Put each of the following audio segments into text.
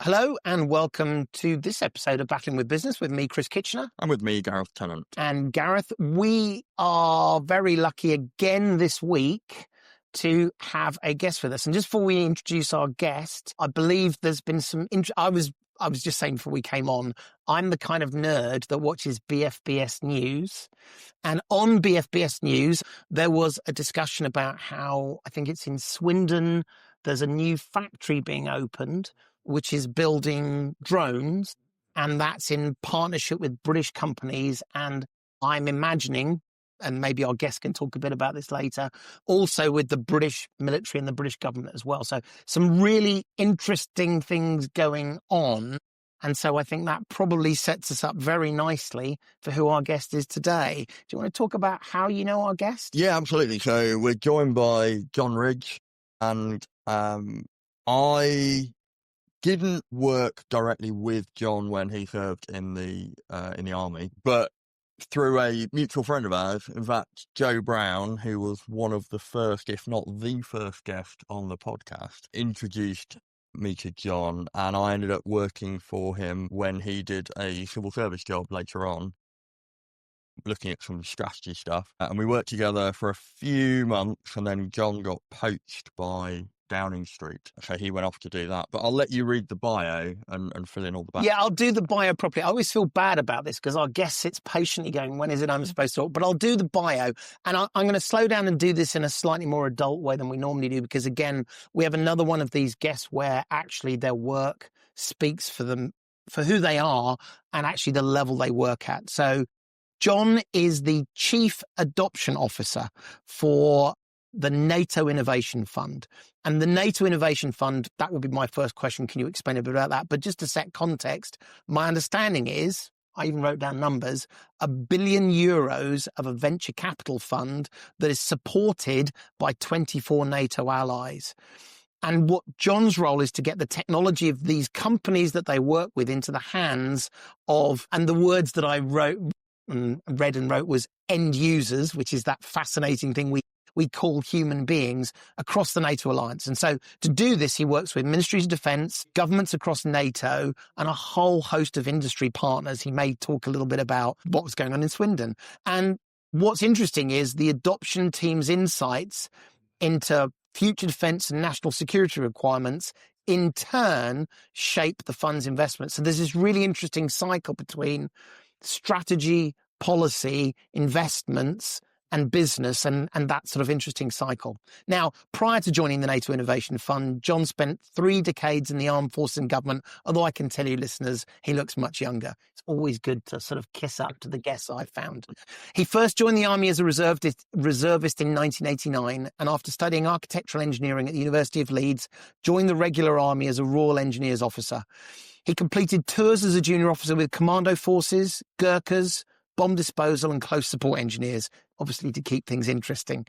Hello and welcome to this episode of Battling with Business with me, Chris Kitchener. And with me, Gareth Tennant. And Gareth, we are very lucky again this week to have a guest with us. And just before we introduce our guest, I believe there's been some I was just saying before we came on, I'm the kind of nerd that watches BFBS News. And on BFBS News, there was a discussion about how, I think it's in Swindon, there's a new factory being opened, which is building drones. And that's in partnership with British companies. And I'm imagining, and maybe our guest can talk a bit about this later, also with the British military and the British government as well. So some really interesting things going on. And so I think that probably sets us up very nicely for who our guest is today. Do you want to talk about how you know our guest? Yeah, absolutely. So we're joined by John Ridge, and I didn't work directly with John when he served in the army, but through a mutual friend of ours, in fact, Joe Brown, who was one of the first, if not the first guest on the podcast, introduced me to John, and I ended up working for him when he did a civil service job later on, looking at some strategy stuff. And we worked together for a few months, and then John got poached by Downing Street, so he went off to do that. But I'll let you read the bio and fill in all the back. Yeah, I'll do the bio properly. I always feel bad about this because our guest sits patiently going, when is it I'm supposed to talk? But I'll do the bio, and I'm going to slow down and do this in a slightly more adult way than we normally do, because again, we have another one of these guests where actually their work speaks for them, for who they are, and actually the level they work at. So John is the Chief Adoption Officer for the NATO Innovation Fund. And the NATO Innovation Fund, that would be my first question. Can you explain a bit about that? But just to set context, my understanding is, I even wrote down numbers, €1 billion of a venture capital fund that is supported by 24 NATO allies. And what John's role is to get the technology of these companies that they work with into the hands of, and the words that I read and wrote was end users, which is that fascinating thing we call human beings across the NATO alliance. And so to do this, he works with ministries of defense, governments across NATO, and a whole host of industry partners. He may talk a little bit about what was going on in Swindon. And what's interesting is the adoption team's insights into future defense and national security requirements in turn shape the fund's investments. So there's this really interesting cycle between strategy, policy, investments, and business, and that sort of interesting cycle. Now, prior to joining the NATO Innovation Fund, John spent 3 decades in the armed forces and government, although I can tell you, listeners, he looks much younger. It's always good to sort of kiss up to the guests I've found. He first joined the army as a reservist in 1989, and after studying architectural engineering at the University of Leeds, joined the regular army as a Royal Engineers officer. He completed tours as a junior officer with commando forces, Gurkhas, bomb disposal and close support engineers, obviously to keep things interesting.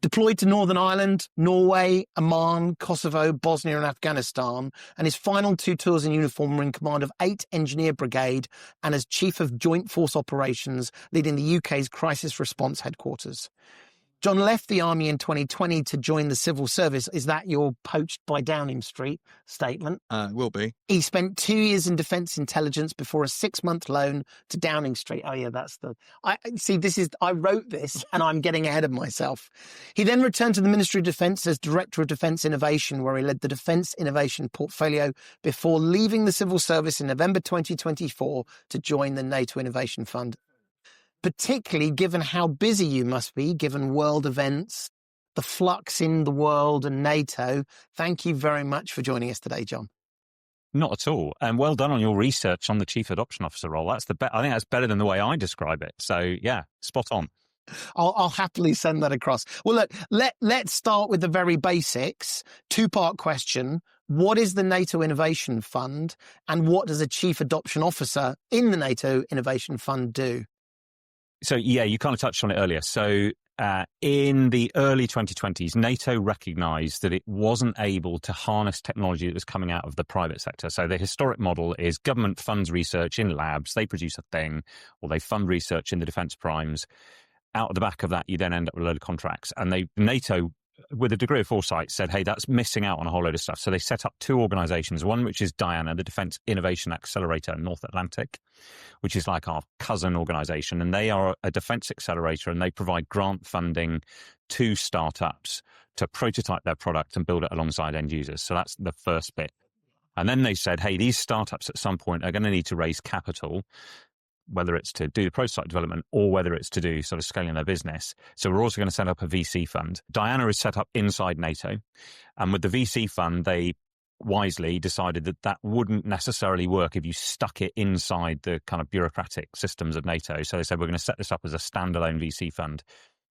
Deployed to Northern Ireland, Norway, Oman, Kosovo, Bosnia and Afghanistan, and his final 2 tours in uniform were in command of 8 Engineer Brigade and as Chief of Joint Force Operations, leading the UK's Crisis Response Headquarters. John left the army in 2020 to join the civil service. Is that your poached by Downing Street statement? Will be. He spent 2 years in defence intelligence before a 6-month loan to Downing Street. Oh yeah, I wrote this and I'm getting ahead of myself. He then returned to the Ministry of Defence as Director of Defence Innovation, where he led the Defence Innovation portfolio before leaving the civil service in November 2024 to join the NATO Innovation Fund. Particularly given how busy you must be, given world events, the flux in the world and NATO. Thank you very much for joining us today, John. Not at all. And well done on your research on the Chief Adoption Officer role. I think that's better than the way I describe it. So yeah, spot on. I'll happily send that across. Well, look, let's start with the very basics. 2-part question. What is the NATO Innovation Fund, and what does a Chief Adoption Officer in the NATO Innovation Fund do? So, yeah, you kind of touched on it earlier. So in the early 2020s, NATO recognized that it wasn't able to harness technology that was coming out of the private sector. So the historic model is government funds research in labs, they produce a thing, or they fund research in the defense primes. Out of the back of that, you then end up with a load of contracts. And NATO with a degree of foresight, said, hey, that's missing out on a whole load of stuff. So they set up two organizations, one which is DIANA, the Defense Innovation Accelerator North Atlantic, which is like our cousin organization. And they are a defense accelerator, and they provide grant funding to startups to prototype their product and build it alongside end users. So that's the first bit. And then they said, hey, these startups at some point are going to need to raise capital, whether it's to do the prototype development or whether it's to do sort of scaling their business. So we're also going to set up a VC fund. DIANA is set up inside NATO. And with the VC fund, they wisely decided that that wouldn't necessarily work if you stuck it inside the kind of bureaucratic systems of NATO. So they said, we're going to set this up as a standalone VC fund.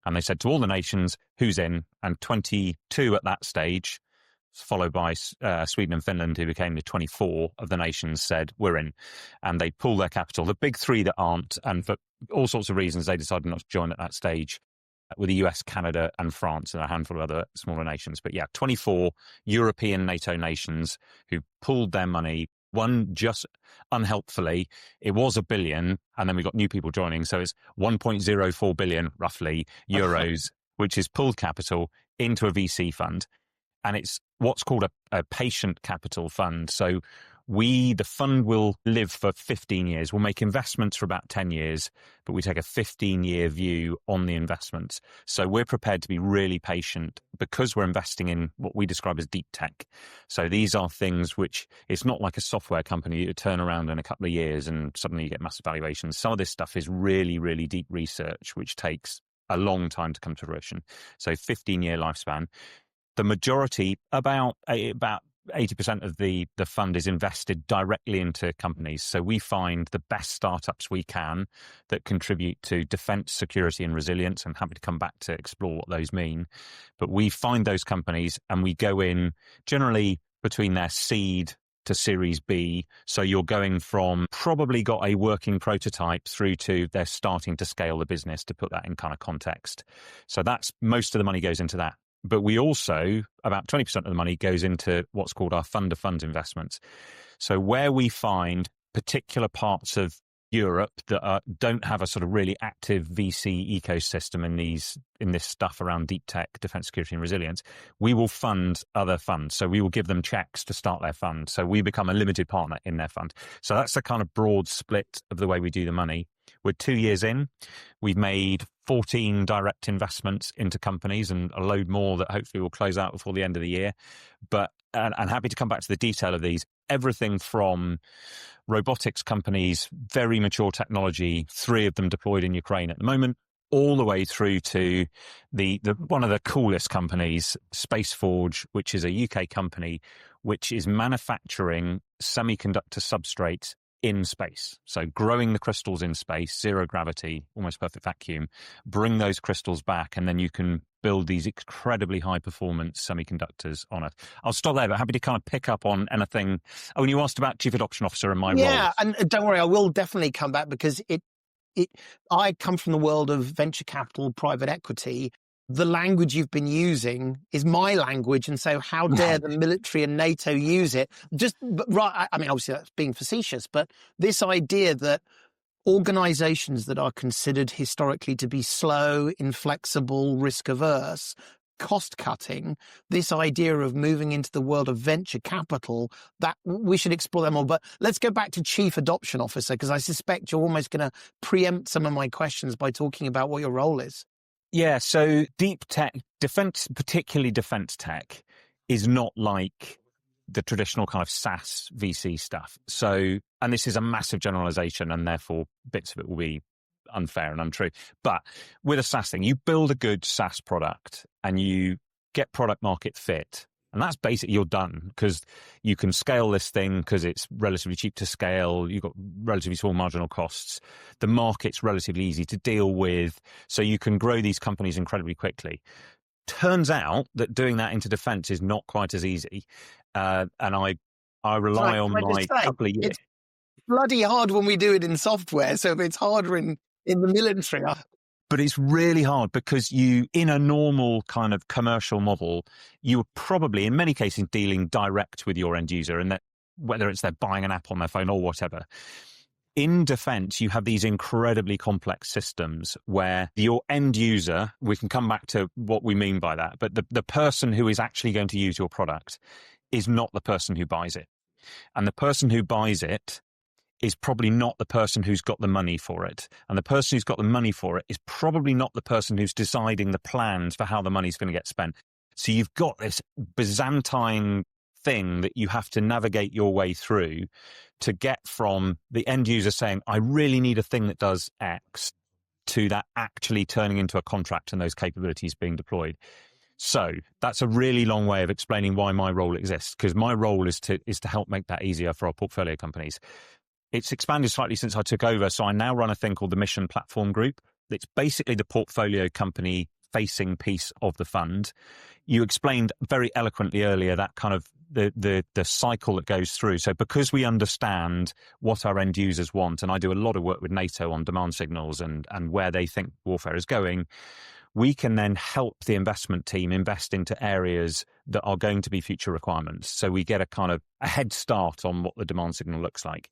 And they said to all the nations, who's in? And 22 at that stage, followed by Sweden and Finland, who became the 24 of the nations, said, we're in. And they pulled their capital. The big three that aren't, and for all sorts of reasons, they decided not to join at that stage, with the US, Canada, and France, and a handful of other smaller nations. But yeah, 24 European NATO nations who pulled their money. One, just unhelpfully, it was $1 billion, and then we got new people joining. So it's 1.04 billion, roughly, euros, which is pulled capital into a VC fund. And it's what's called a patient capital fund. So the fund will live for 15 years. We'll make investments for about 10 years, but we take a 15-year view on the investments. So we're prepared to be really patient because we're investing in what we describe as deep tech. So these are things which, it's not like a software company you turn around in a couple of years and suddenly you get massive valuations. Some of this stuff is really, really deep research, which takes a long time to come to fruition. So 15-year lifespan. The majority, about 80% of the fund is invested directly into companies. So we find the best startups we can that contribute to defense, security, and resilience. I'm happy to come back to explore what those mean. But we find those companies and we go in generally between their seed to Series B. So you're going from probably got a working prototype through to they're starting to scale the business, to put that in kind of context. So that's most of the money goes into that. But we also, about 20% of the money goes into what's called our fund of funds investments. So where we find particular parts of Europe that don't have a sort of really active VC ecosystem in this stuff around deep tech, defense, security, and resilience, we will fund other funds. So we will give them checks to start their fund. So we become a limited partner in their fund. So that's the kind of broad split of the way we do the money. We're 2 years in. We've made 14 direct investments into companies and a load more that hopefully will close out before the end of the year. But and happy to come back to the detail of these. Everything from robotics companies, very mature technology, 3 of them deployed in Ukraine at the moment, all the way through to the one of the coolest companies, Spaceforge, which is a UK company which is manufacturing semiconductor substrates in space. So growing the crystals in space, zero gravity, almost perfect vacuum, bring those crystals back, and then you can build these incredibly high performance semiconductors on it. I'll stop there, but happy to kind of pick up on anything. Oh, and you asked about Chief Adoption Officer and my role. Yeah, and don't worry, I will definitely come back because I come from the world of venture capital, private equity. The language you've been using is my language, and so how dare the military and NATO use it? Right, I mean, obviously that's being facetious, but this idea that organizations that are considered historically to be slow, inflexible, risk-averse, cost-cutting, this idea of moving into the world of venture capital, that we should explore that more. But let's go back to Chief Adoption Officer, because I suspect you're almost going to preempt some of my questions by talking about what your role is. Yeah, so deep tech, defense, particularly defense tech, is not like the traditional kind of SaaS VC stuff. So, and this is a massive generalization, and therefore bits of it will be unfair and untrue. But with a SaaS thing, you build a good SaaS product and you get product market fit. And that's basically, you're done, because you can scale this thing because it's relatively cheap to scale. You've got relatively small marginal costs. The market's relatively easy to deal with. So you can grow these companies incredibly quickly. Turns out that doing that into defense is not quite as easy. And I rely on my couple of years. It's bloody hard when we do it in software. So it's harder in the military. But it's really hard because in a normal kind of commercial model, you are probably, in many cases, dealing direct with your end user, and that whether it's they're buying an app on their phone or whatever. in defense, you have these incredibly complex systems where your end user, we can come back to what we mean by that, but the person who is actually going to use your product is not the person who buys it. And the person who buys it is probably not the person who's got the money for it. And the person who's got the money for it is probably not the person who's deciding the plans for how the money's going to get spent. So you've got this Byzantine thing that you have to navigate your way through to get from the end user saying, I really need a thing that does X, to that actually turning into a contract and those capabilities being deployed. So that's a really long way of explaining why my role exists, because my role is to help make that easier for our portfolio companies. It's expanded slightly since I took over. So I now run a thing called the Mission Platform Group. It's basically the portfolio company facing piece of the fund. You explained very eloquently earlier that kind of the cycle that goes through. So because we understand what our end users want, and I do a lot of work with NATO on demand signals and where they think warfare is going, we can then help the investment team invest into areas that are going to be future requirements. So we get a kind of a head start on what the demand signal looks like.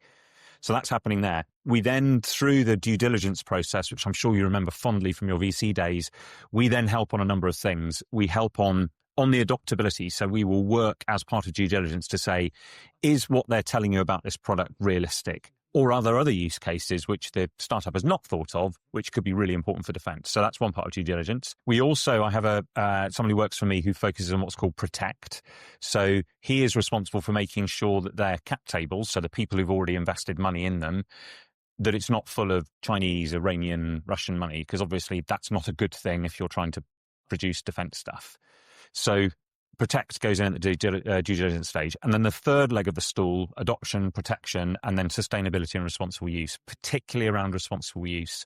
So that's happening there. We then, through the due diligence process, which I'm sure you remember fondly from your VC days, we then help on a number of things. We help on the adoptability. So we will work as part of due diligence to say, is what they're telling you about this product realistic? Or are there other use cases which the startup has not thought of, which could be really important for defense? So that's one part of due diligence. We also, I have somebody who works for me who focuses on what's called protect. So he is responsible for making sure that their cap tables, so the people who've already invested money in them, that it's not full of Chinese, Iranian, Russian money, because obviously that's not a good thing if you're trying to produce defense stuff. So protect goes in at the due diligence stage. And then the third leg of the stool, adoption, protection, and then sustainability and responsible use, particularly around responsible use.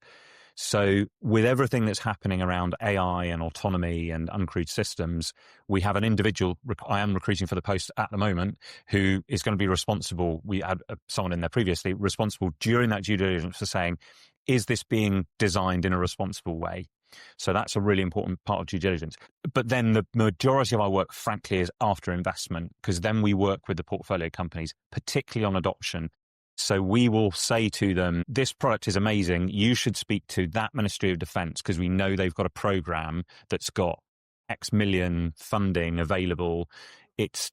So with everything that's happening around AI and autonomy and uncrewed systems, we have an individual, I am recruiting for the post at the moment, who is going to be responsible. We had someone in there previously, responsible during that due diligence for saying, is this being designed in a responsible way? So that's a really important part of due diligence. But then the majority of our work, frankly, is after investment, because then we work with the portfolio companies, particularly on adoption. So we will say to them, this product is amazing. You should speak to that Ministry of Defense, because we know they've got a program that's got X million funding available. It's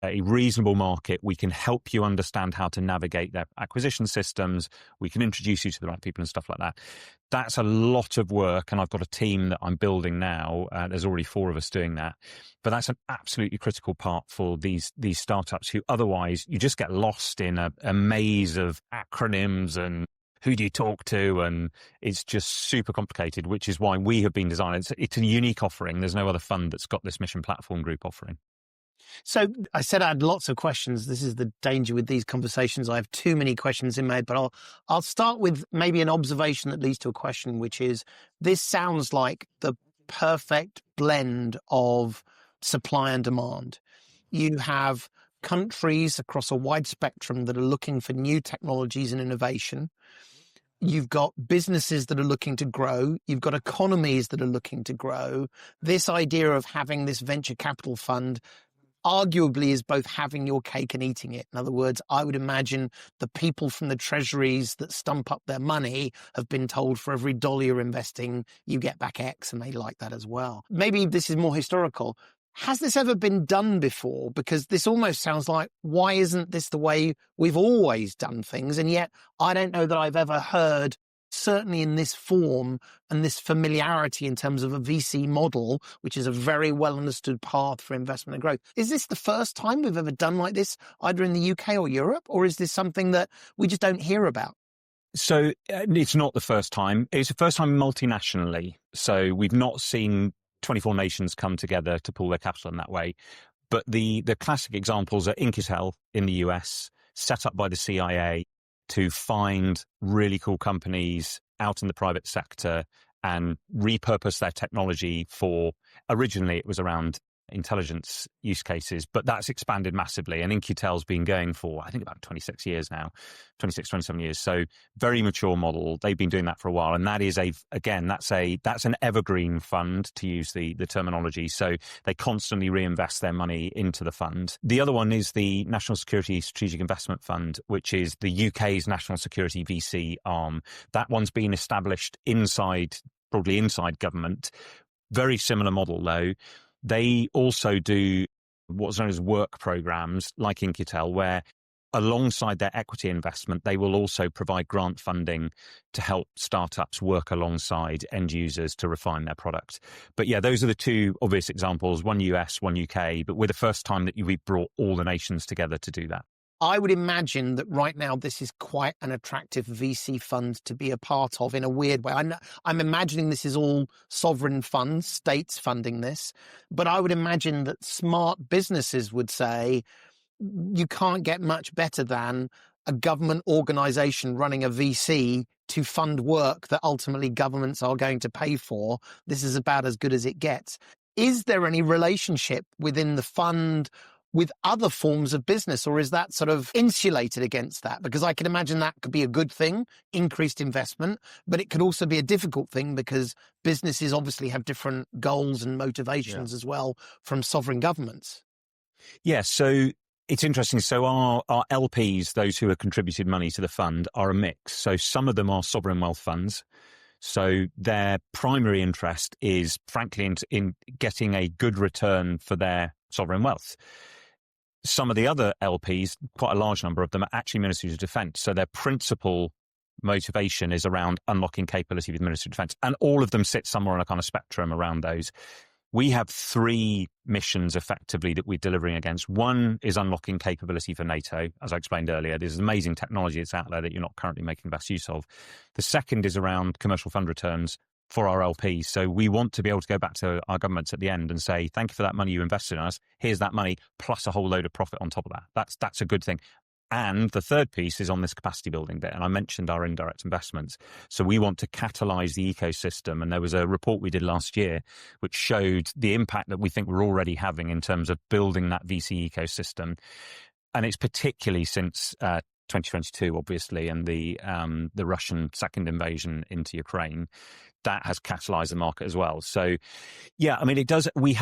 a reasonable market. We can help you understand how to navigate their acquisition systems. We can introduce you to the right people and stuff like that. That's a lot of work, and I've got a team that I'm building now. There's already 4 of us doing that. But that's an absolutely critical part for these startups who otherwise you just get lost in a maze of acronyms and who do you talk to, and it's just super complicated, which is why we have been designing. It's a unique offering. There's no other fund that's got this Mission Platform Group offering. So I said I had lots of questions. This is the danger with these conversations. I have too many questions in my head, but I'll start with maybe an observation that leads to a question, which is, this sounds like the perfect blend of supply and demand. You have countries across a wide spectrum that are looking for new technologies and innovation. You've got businesses that are looking to grow. You've got economies that are looking to grow. This idea of having this venture capital fund arguably is both having your cake and eating it. In other words, I would imagine the people from the treasuries that stump up their money have been told for every dollar you're investing, you get back X, and they like that as well. Maybe this is more historical. Has this ever been done before? Because this almost sounds like, why isn't this the way we've always done things? And yet I don't know that I've ever heard, certainly in this form and this familiarity in terms of a VC model, which is a very well understood path for investment and growth. Is this the first time we've ever done like this, either in the UK or Europe, or is this something that we just don't hear about? So it's not the first time. It's the first time multinationally. So we've not seen 24 nations come together to pool their capital in that way. But the classic examples are Inkitel in the US, set up by the CIA to find really cool companies out in the private sector and repurpose their technology for, originally it was around intelligence use cases, but that's expanded massively. And In-Q-Tel's been going for, I think, about 26 years now, 26, 27 years. So very mature model. They've been doing that for a while. And that is that's an evergreen fund, to use the terminology. So they constantly reinvest their money into the fund. The other one is the National Security Strategic Investment Fund, which is the UK's national security VC arm. That one's been established broadly inside government. Very similar model, though. They also do what's known as work programs like In-Q-Tel, where alongside their equity investment, they will also provide grant funding to help startups work alongside end users to refine their product. But yeah, those are the two obvious examples, one US, one UK, but we're the first time that we've brought all the nations together to do that. I would imagine that right now this is quite an attractive VC fund to be a part of in a weird way. I'm imagining this is all sovereign funds, states funding this, but I would imagine that smart businesses would say you can't get much better than a government organisation running a VC to fund work that ultimately governments are going to pay for. This is about as good as it gets. Is there any relationship within the fund with other forms of business, or is that sort of insulated against that? Because I can imagine that could be a good thing, increased investment, but it could also be a difficult thing because businesses obviously have different goals and motivations as well from sovereign governments. Yeah, so it's interesting. So our LPs, those who have contributed money to the fund, are a mix. So some of them are sovereign wealth funds. So their primary interest is, frankly, in getting a good return for their sovereign wealth. Some of the other LPs, quite a large number of them, are actually ministries of defence. So their principal motivation is around unlocking capability with the Ministry of Defence. And all of them sit somewhere on a kind of spectrum around those. We have three missions effectively that we're delivering against. One is unlocking capability for NATO. As I explained earlier, there's amazing technology that's out there that you're not currently making the best use of. The second is around commercial fund returns for our LPs. So we want to be able to go back to our governments at the end and say, thank you for that money you invested in us. Here's that money plus a whole load of profit on top of that. That's a good thing. And the third piece is on this capacity building bit. And I mentioned our indirect investments. So we want to catalyze the ecosystem. And there was a report we did last year which showed the impact that we think we're already having in terms of building that VC ecosystem. And it's particularly since 2022, obviously, and the Russian second invasion into Ukraine, that has catalyzed the market as well. So, yeah, I mean, it does. We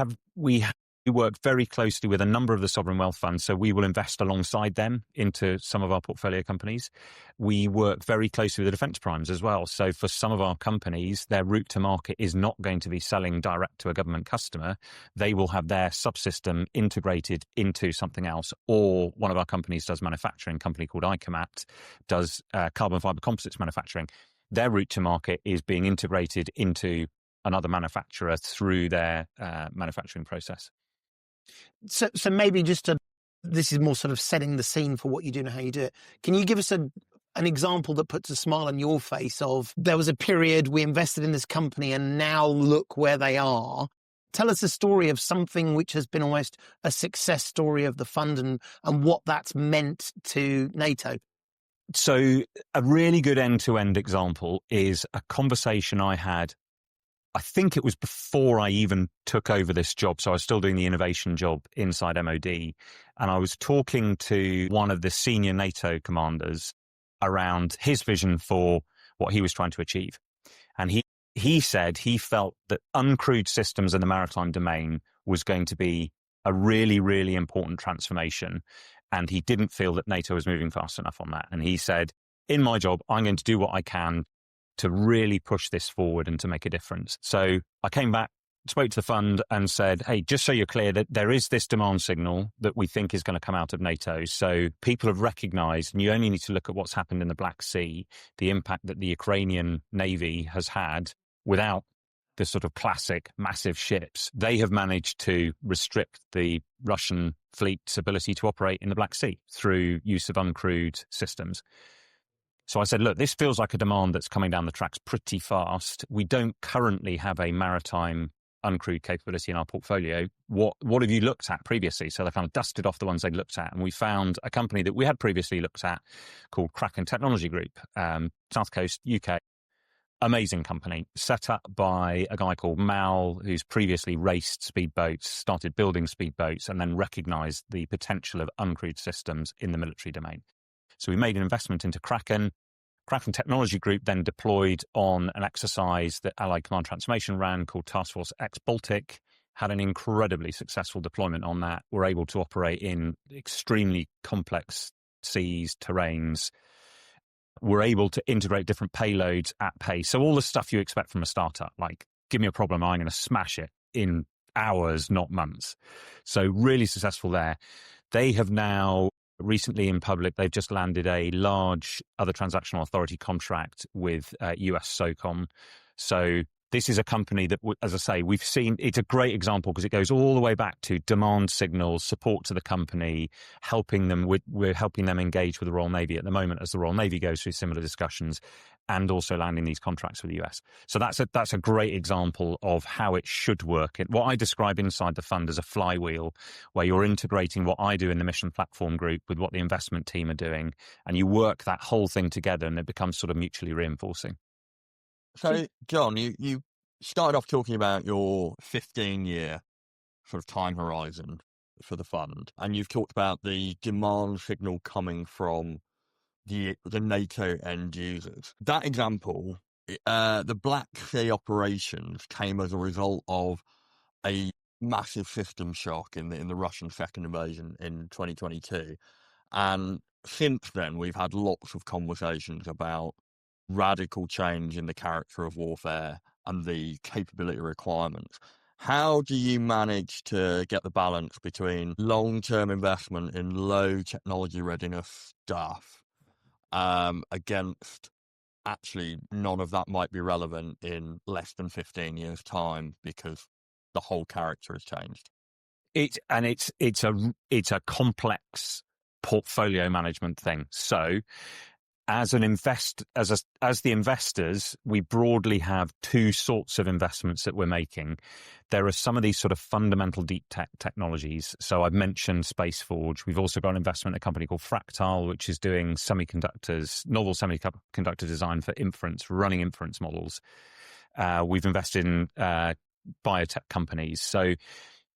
work very closely with a number of the sovereign wealth funds, so we will invest alongside them into some of our portfolio companies. We work very closely with the defence primes as well. So for some of our companies, their route to market is not going to be selling direct to a government customer. They will have their subsystem integrated into something else, or one of our companies does manufacturing, a company called Iterate does carbon fibre composites manufacturing. Their route to market is being integrated into another manufacturer through their manufacturing process. So maybe this is more sort of setting the scene for what you do and how you do it. Can you give us an example that puts a smile on your face of, there was a period we invested in this company and now look where they are? Tell us a story of something which has been almost a success story of the fund and what that's meant to NATO. So a really good end-to-end example is a conversation I had, I think it was before I even took over this job. So I was still doing the innovation job inside MOD. And I was talking to one of the senior NATO commanders around his vision for what he was trying to achieve. And he said he felt that uncrewed systems in the maritime domain was going to be a really, really important transformation. And he didn't feel that NATO was moving fast enough on that. And he said, in my job, I'm going to do what I can to really push this forward and to make a difference. So I came back, spoke to the fund and said, hey, just so you're clear that there is this demand signal that we think is going to come out of NATO. So people have recognized, and you only need to look at what's happened in the Black Sea, the impact that the Ukrainian Navy has had without the sort of classic massive ships. They have managed to restrict the Russian fleet's ability to operate in the Black Sea through use of uncrewed systems. So I said, look, this feels like a demand that's coming down the tracks pretty fast. We don't currently have a maritime uncrewed capability in our portfolio. What have you looked at previously? So they kind of dusted off the ones they'd looked at, and we found a company that we had previously looked at called Kraken Technology Group, South Coast, UK. amazing company set up by a guy called Mal, who's previously raced speedboats, started building speedboats, and then recognized the potential of uncrewed systems in the military domain. So we made an investment into Kraken. Kraken Technology Group then deployed on an exercise that Allied Command Transformation ran called Task Force X-Baltic, had an incredibly successful deployment on that. We're able to operate in extremely complex seas, terrains. We're able to integrate different payloads at pace. So all the stuff you expect from a startup, like give me a problem, I'm going to smash it in hours, not months. So really successful there. They have now recently in public, they've just landed a large other transactional authority contract with US SOCOM. So this is a company that, as I say, we've seen, it's a great example because it goes all the way back to demand signals, support to the company, we're helping them engage with the Royal Navy at the moment as the Royal Navy goes through similar discussions, and also landing these contracts with the US. So that's a great example of how it should work. What I describe inside the fund as a flywheel, where you're integrating what I do in the mission platform group with what the investment team are doing, and you work that whole thing together and it becomes sort of mutually reinforcing. So, John, you started off talking about your 15-year sort of time horizon for the fund, and you've talked about the demand signal coming from the NATO end users. That example, the Black Sea operations came as a result of a massive system shock in the Russian second invasion in 2022, and since then we've had lots of conversations about radical change in the character of warfare and the capability requirements. How do you manage to get the balance between long-term investment in low technology readiness stuff against actually none of that might be relevant in less than 15 years' time because the whole character has changed? It's a complex portfolio management thing. So as the investors, we broadly have two sorts of investments that we're making. There are some of these sort of fundamental deep tech technologies. So I've mentioned SpaceForge. We've also got an investment in a company called Fractal, which is doing novel semiconductor design for running inference models. We've invested in biotech companies. So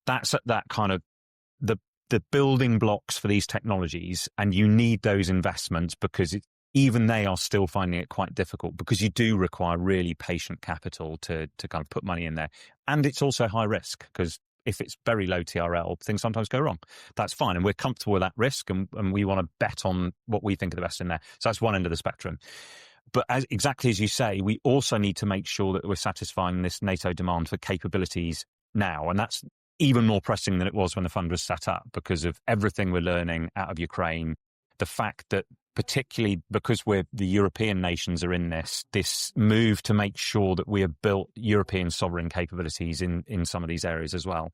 that's that kind of the building blocks for these technologies, and you need those investments because even they are still finding it quite difficult because you do require really patient capital to kind of put money in there. And it's also high risk because if it's very low TRL, things sometimes go wrong. That's fine. And we're comfortable with that risk and we want to bet on what we think are the best in there. So that's one end of the spectrum. But exactly as you say, we also need to make sure that we're satisfying this NATO demand for capabilities now. And that's even more pressing than it was when the fund was set up because of everything we're learning out of Ukraine. The fact that particularly because the European nations are in this move to make sure that we have built European sovereign capabilities in some of these areas as well.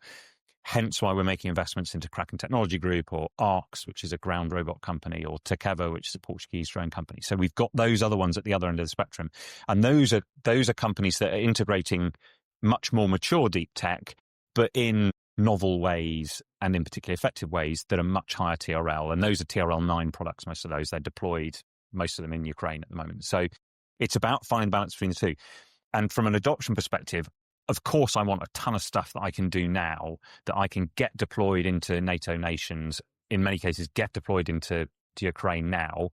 Hence why we're making investments into Kraken Technology Group or ARX, which is a ground robot company, or Tekevo, which is a Portuguese drone company. So we've got those other ones at the other end of the spectrum. And those are companies that are integrating much more mature deep tech, but in novel ways and in particularly effective ways that are much higher TRL. And those are TRL 9 products, most of those. They're deployed, most of them in Ukraine at the moment. So it's about finding balance between the two. And from an adoption perspective, of course, I want a ton of stuff that I can do now that I can get deployed into NATO nations, in many cases, get deployed into Ukraine now.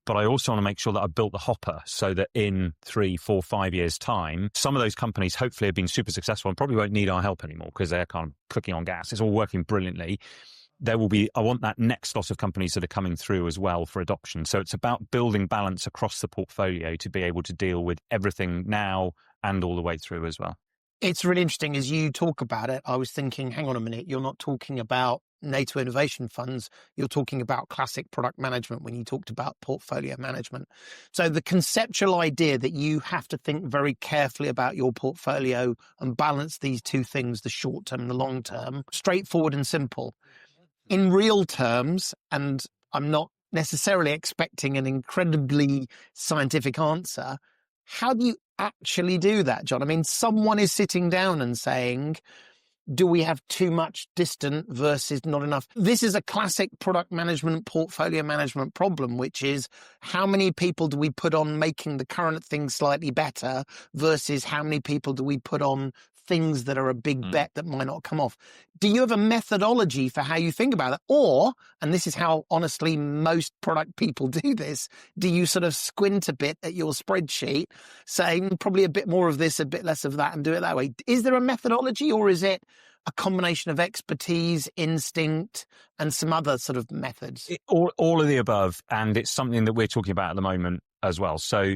But I also want to make sure that I've built the hopper so that in 3, 4, 5 years' time, some of those companies hopefully have been super successful and probably won't need our help anymore because they're kind of cooking on gas. It's all working brilliantly. I want that next lot of companies that are coming through as well for adoption. So it's about building balance across the portfolio to be able to deal with everything now and all the way through as well. It's really interesting as you talk about it. I was thinking, hang on a minute, you're not talking about NATO Innovation Funds, you're talking about classic product management when you talked about portfolio management. So the conceptual idea that you have to think very carefully about your portfolio and balance these two things, the short term and the long term, straightforward and simple. In real terms, and I'm not necessarily expecting an incredibly scientific answer, how do you actually do that, John? I mean, someone is sitting down and saying, do we have too much distant versus not enough? This is a classic product management, portfolio management problem, which is how many people do we put on making the current thing slightly better versus how many people do we put on things that are a big bet that might not come off? Do you have a methodology for how you think about it? Or, and this is how honestly most product people do this, do you sort of squint a bit at your spreadsheet saying probably a bit more of this, a bit less of that, and do it that way? Is there a methodology, or is it a combination of expertise, instinct, and some other sort of methods? All of the above. And it's something that we're talking about at the moment as well. So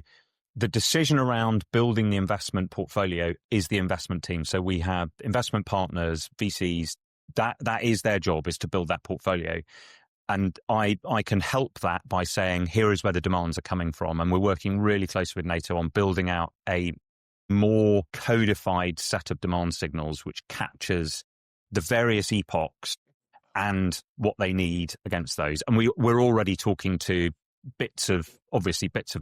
the decision around building the investment portfolio is the investment team. So we have investment partners, VCs, that is their job, is to build that portfolio. And I can help that by saying, here is where the demands are coming from. And we're working really closely with NATO on building out a more codified set of demand signals, which captures the various epochs and what they need against those. And we're already talking to bits of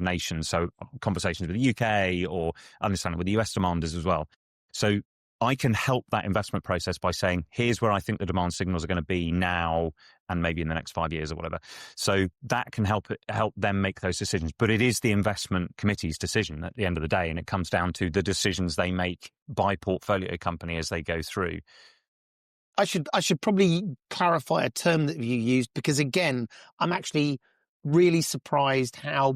nations. So conversations with the UK or understanding with the US demanders as well. So I can help that investment process by saying, here's where I think the demand signals are going to be now and maybe in the next 5 years or whatever. So that can help them make those decisions. But it is the investment committee's decision at the end of the day. And it comes down to the decisions they make by portfolio company as they go through. I should probably clarify a term that you used, because again, I'm actually really surprised how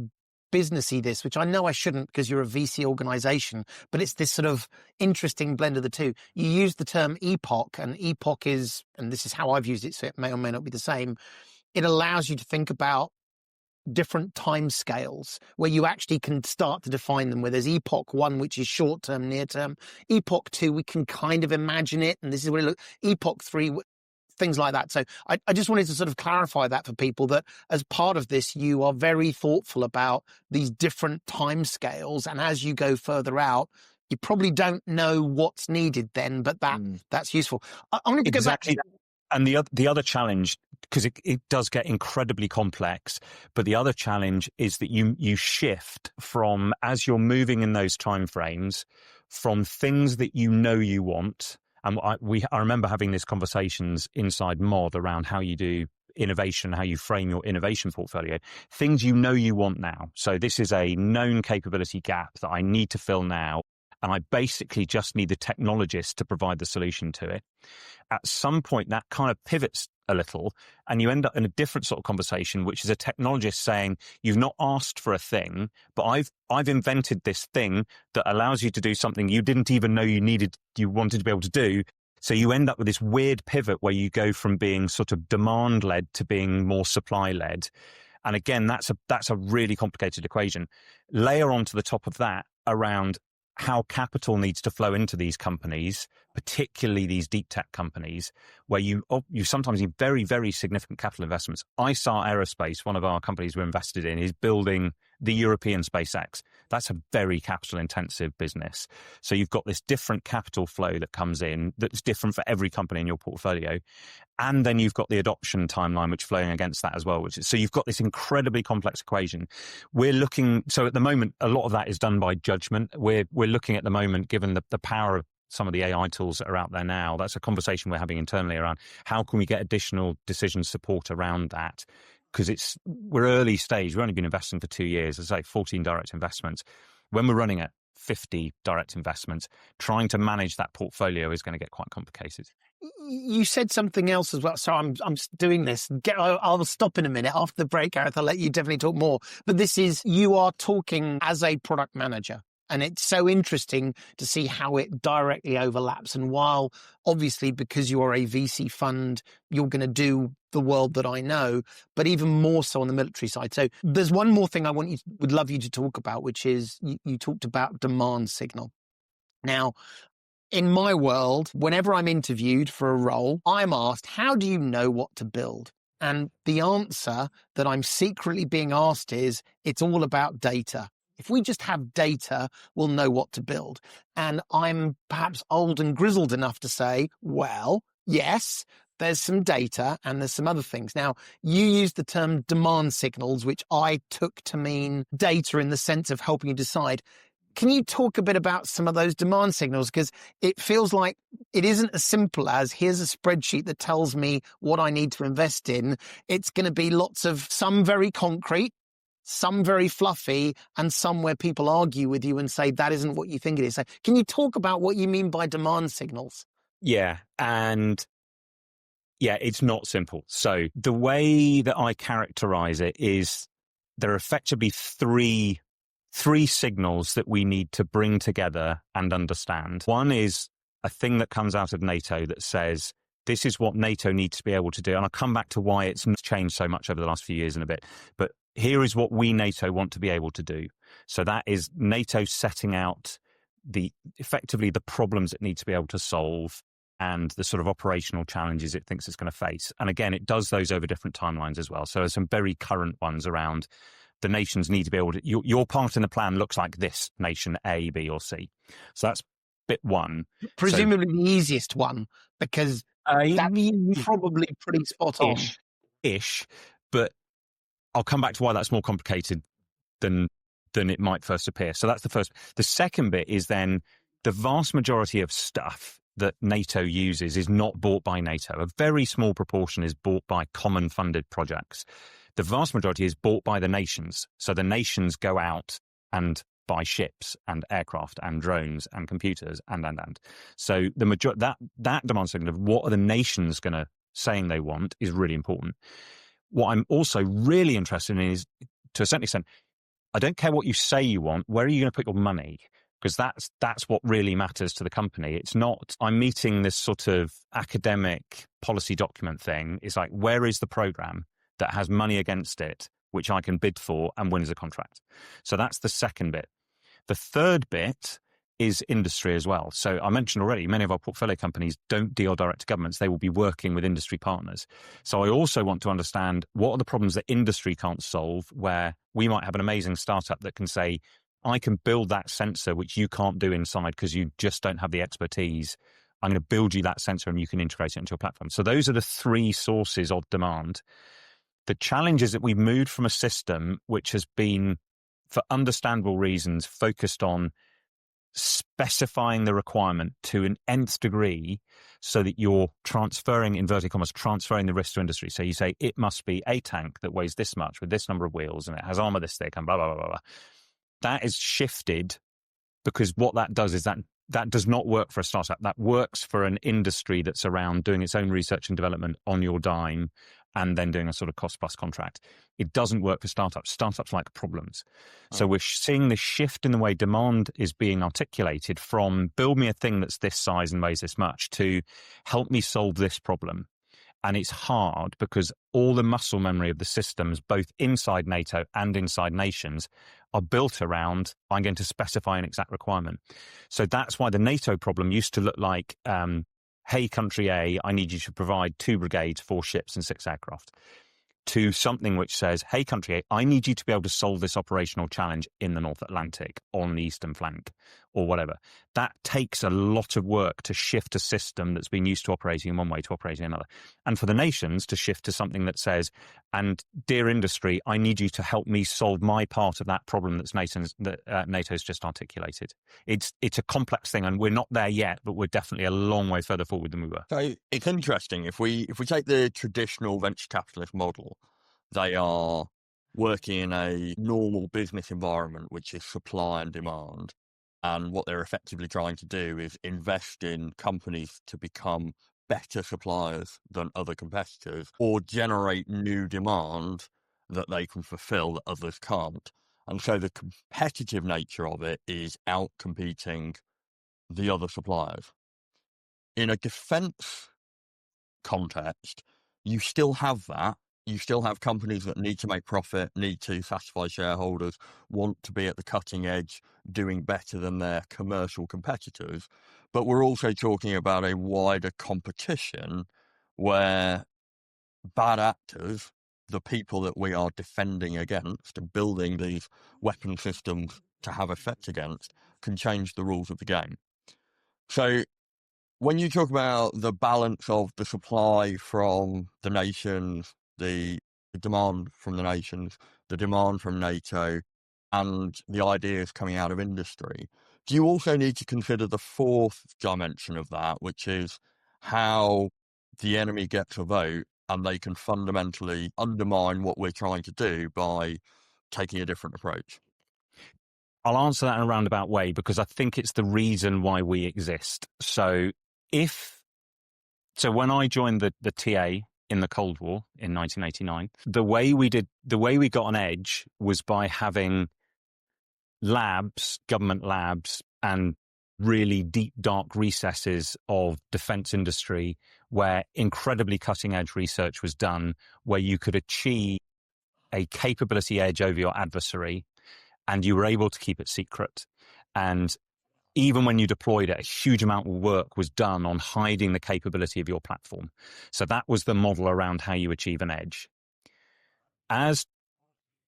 businessy this, which I know I shouldn't because you're a VC organization, but it's this sort of interesting blend of the two. You use the term epoch, and epoch is, and this is how I've used it, so it may or may not be the same. It allows you to think about different time scales where you actually can start to define them, where there's epoch 1, which is short term, near term. Epoch 2, we can kind of imagine it, and this is what it looks. Epoch 3, things like that. So I just wanted to sort of clarify that for people, that as part of this, you are very thoughtful about these different time scales. And as you go further out, you probably don't know what's needed then, but that's useful. I want to go back to... And the other challenge, because it does get incredibly complex, but the other challenge is that you shift from, as you're moving in those timeframes, from things that you know you want. And I remember having these conversations inside Mod around how you do innovation, how you frame your innovation portfolio, things you know you want now. So this is a known capability gap that I need to fill now. And I basically just need the technologist to provide the solution to it. At some point, that kind of pivots a little, and you end up in a different sort of conversation, which is a technologist saying, you've not asked for a thing, but I've invented this thing that allows you to do something you didn't even know you wanted to be able to do. So you end up with this weird pivot where you go from being sort of demand-led to being more supply-led. And again, that's a really complicated equation. Layer onto the top of that around how capital needs to flow into these companies, particularly these deep tech companies, where you sometimes need very, very significant capital investments. ISAR Aerospace, one of our companies we're invested in, is building the European SpaceX. That's a very capital intensive business. So you've got this different capital flow that comes in that's different for every company in your portfolio. And then you've got the adoption timeline, which is flowing against that as well. So you've got this incredibly complex equation. So at the moment, a lot of that is done by judgment. We're looking at the moment, given the power of some of the AI tools that are out there now, that's a conversation we're having internally around how can we get additional decision support around that? Because we're early stage. We've only been investing for 2 years. As I say, 14 direct investments. When we're running at 50 direct investments, trying to manage that portfolio is going to get quite complicated. You said something else as well. So I'm doing this. I'll stop in a minute after the break, Gareth. I'll let you definitely talk more. But this is, you are talking as a product manager. And it's so interesting to see how it directly overlaps. And while obviously, because you are a VC fund, you're going to do the world that I know, but even more so on the military side. So there's one more thing would love you to talk about, which is you talked about demand signal. Now, in my world, whenever I'm interviewed for a role, I'm asked, how do you know what to build? And the answer that I'm secretly being asked is, it's all about data. If we just have data, we'll know what to build. And I'm perhaps old and grizzled enough to say, well, yes, there's some data and there's some other things. Now, you used the term demand signals, which I took to mean data in the sense of helping you decide. Can you talk a bit about some of those demand signals? Because it feels like it isn't as simple as here's a spreadsheet that tells me what I need to invest in. It's going to be lots of some very concrete, some very fluffy, and some where people argue with you and say that isn't what you think it is. So can you talk about what you mean by demand signals? Yeah. And yeah, it's not simple. So the way that I characterize it is there are effectively three signals that we need to bring together and understand. One is a thing that comes out of NATO that says, this is what NATO needs to be able to do. And I'll come back to why it's changed so much over the last few years in a bit. But here is what we, NATO, want to be able to do. So that is NATO setting out effectively the problems it needs to be able to solve and the sort of operational challenges it thinks it's going to face. And again, it does those over different timelines as well. So there's some very current ones around the nations need to be able to, your part in the plan looks like this, nation A, B, or C. So that's bit one. Presumably the easiest one, because that's probably pretty spot on. Ish, but I'll come back to why that's more complicated than it might first appear. So that's the first. The second bit is then the vast majority of stuff that NATO uses is not bought by NATO. A very small proportion is bought by common funded projects. The vast majority is bought by the nations. So the nations go out and buy ships and aircraft and drones and computers and. So that demand signal of what are the nations going to saying they want is really important. What I'm also really interested in is, to a certain extent, I don't care what you say you want. Where are you going to put your money? Because that's what really matters to the company. It's not, I'm meeting this sort of academic policy document thing. It's like, where is the program that has money against it, which I can bid for and win as a contract? So that's the second bit. The third bit is industry as well. So I mentioned already, many of our portfolio companies don't deal direct to governments. They will be working with industry partners. So I also want to understand what are the problems that industry can't solve, where we might have an amazing startup that can say, I can build that sensor, which you can't do inside because you just don't have the expertise. I'm going to build you that sensor and you can integrate it into a platform. So those are the three sources of demand. The challenge is that we've moved from a system which has been, for understandable reasons, focused on specifying the requirement to an nth degree so that you're transferring, inverted commas, transferring the risk to industry. So you say it must be a tank that weighs this much with this number of wheels and it has armor this thick and blah, blah, blah, blah. That is shifted because what that does is that does not work for a startup. That works for an industry that's around doing its own research and development on your dime and then doing a sort of cost plus contract. It doesn't work for startups. Startups like problems. So we're seeing this shift in the way demand is being articulated from build me a thing that's this size and weighs this much to help me solve this problem. And it's hard because all the muscle memory of the systems, both inside NATO and inside nations, are built around, I'm going to specify an exact requirement. So that's why the NATO problem used to look like, hey, country A, I need you to provide 2 brigades, 4 ships and 6 aircraft, to something which says, hey, country A, I need you to be able to solve this operational challenge in the North Atlantic, on the eastern flank, or whatever. That takes a lot of work to shift a system that's been used to operating in one way to operating in another. And for the nations to shift to something that says, and dear industry, I need you to help me solve my part of that problem that NATO's just articulated. It's a complex thing, and we're not there yet, but we're definitely a long way further forward than we were. So it's interesting. If we take the traditional venture capitalist model, they are working in a normal business environment, which is supply and demand. And what they're effectively trying to do is invest in companies to become better suppliers than other competitors or generate new demand that they can fulfill that others can't. And so the competitive nature of it is out-competing the other suppliers. In a defense context, you still have that. You still have companies that need to make profit, need to satisfy shareholders, want to be at the cutting edge, doing better than their commercial competitors. But we're also talking about a wider competition where bad actors, the people that we are defending against and building these weapon systems to have effect against, can change the rules of the game. So when you talk about the balance of the supply from the nations, the demand from the nations, the demand from NATO, and the ideas coming out of industry, do you also need to consider the fourth dimension of that, which is how the enemy gets a vote and they can fundamentally undermine what we're trying to do by taking a different approach? I'll answer that in a roundabout way because I think it's the reason why we exist. So when I joined the TA in the Cold War in 1989, the way we got on edge was by having labs, government labs, and really deep, dark recesses of defense industry where incredibly cutting edge research was done, where you could achieve a capability edge over your adversary and you were able to keep it secret. And even when you deployed it, a huge amount of work was done on hiding the capability of your platform. So that was the model around how you achieve an edge. As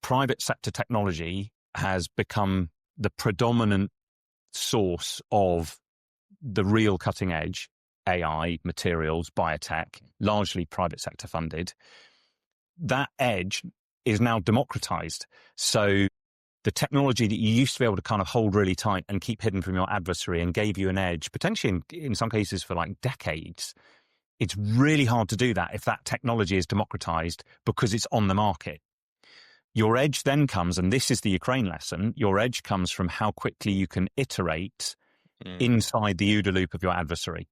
private sector technology has become the predominant source of the real cutting edge AI, materials, biotech, largely private sector funded, that edge is now democratized. So the technology that you used to be able to kind of hold really tight and keep hidden from your adversary and gave you an edge, potentially in some cases for like decades, it's really hard to do that if that technology is democratized because it's on the market. Your edge then comes, and this is the Ukraine lesson, your edge comes from how quickly you can iterate inside the OODA loop of your adversary.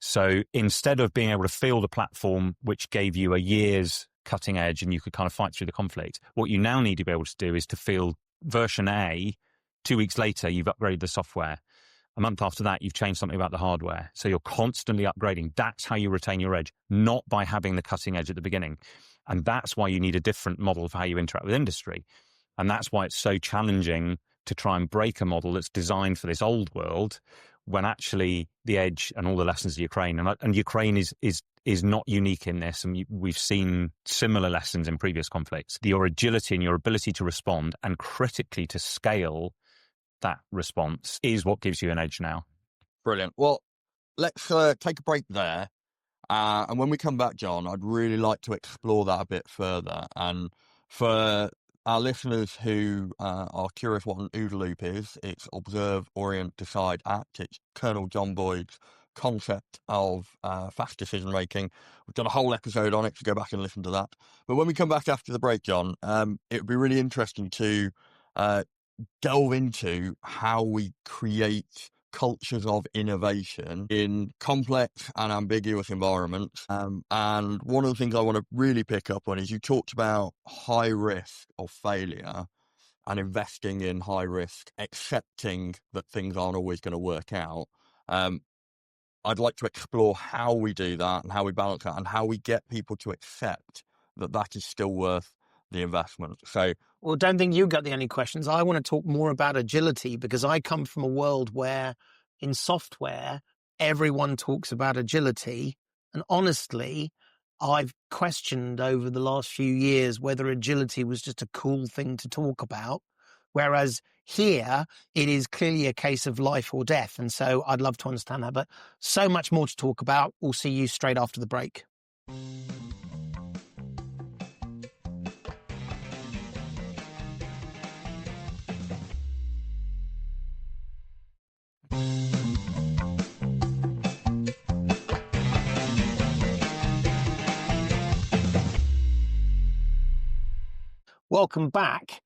So instead of being able to field a platform which gave you a year's cutting edge and you could kind of fight through the conflict, what you now need to be able to do is to field version A. 2 weeks later, you've upgraded the software. A month after that, you've changed something about the hardware. So you're constantly upgrading. That's how you retain your edge, not by having the cutting edge at the beginning. And that's why you need a different model for how you interact with industry. And that's why it's so challenging to try and break a model that's designed for this old world when actually the edge and all the lessons of Ukraine, and Ukraine is not unique in this. And we've seen similar lessons in previous conflicts. Your agility and your ability to respond and critically to scale that response is what gives you an edge now. Brilliant. Well, let's take a break there. And when we come back, John, I'd really like to explore that a bit further. And for our listeners who are curious what an OODA loop is, it's observe, orient, decide, act. It's Colonel John Boyd's concept of fast decision making. We've done a whole episode on it, so go back and listen to that. But when we come back after the break, John, it would be really interesting to delve into how we create cultures of innovation in complex and ambiguous environments. And one of the things I want to really pick up on is you talked about high risk of failure and investing in high risk, accepting that things aren't always going to work out. I'd like to explore how we do that and how we balance that and how we get people to accept that that is still worth the investment. So, well, don't think you got the only questions. I want to talk more about agility because I come from a world where in software, everyone talks about agility. And honestly, I've questioned over the last few years whether agility was just a cool thing to talk about. Whereas here, it is clearly a case of life or death. And so I'd love to understand that. But so much more to talk about. We'll see you straight after the break. Welcome back.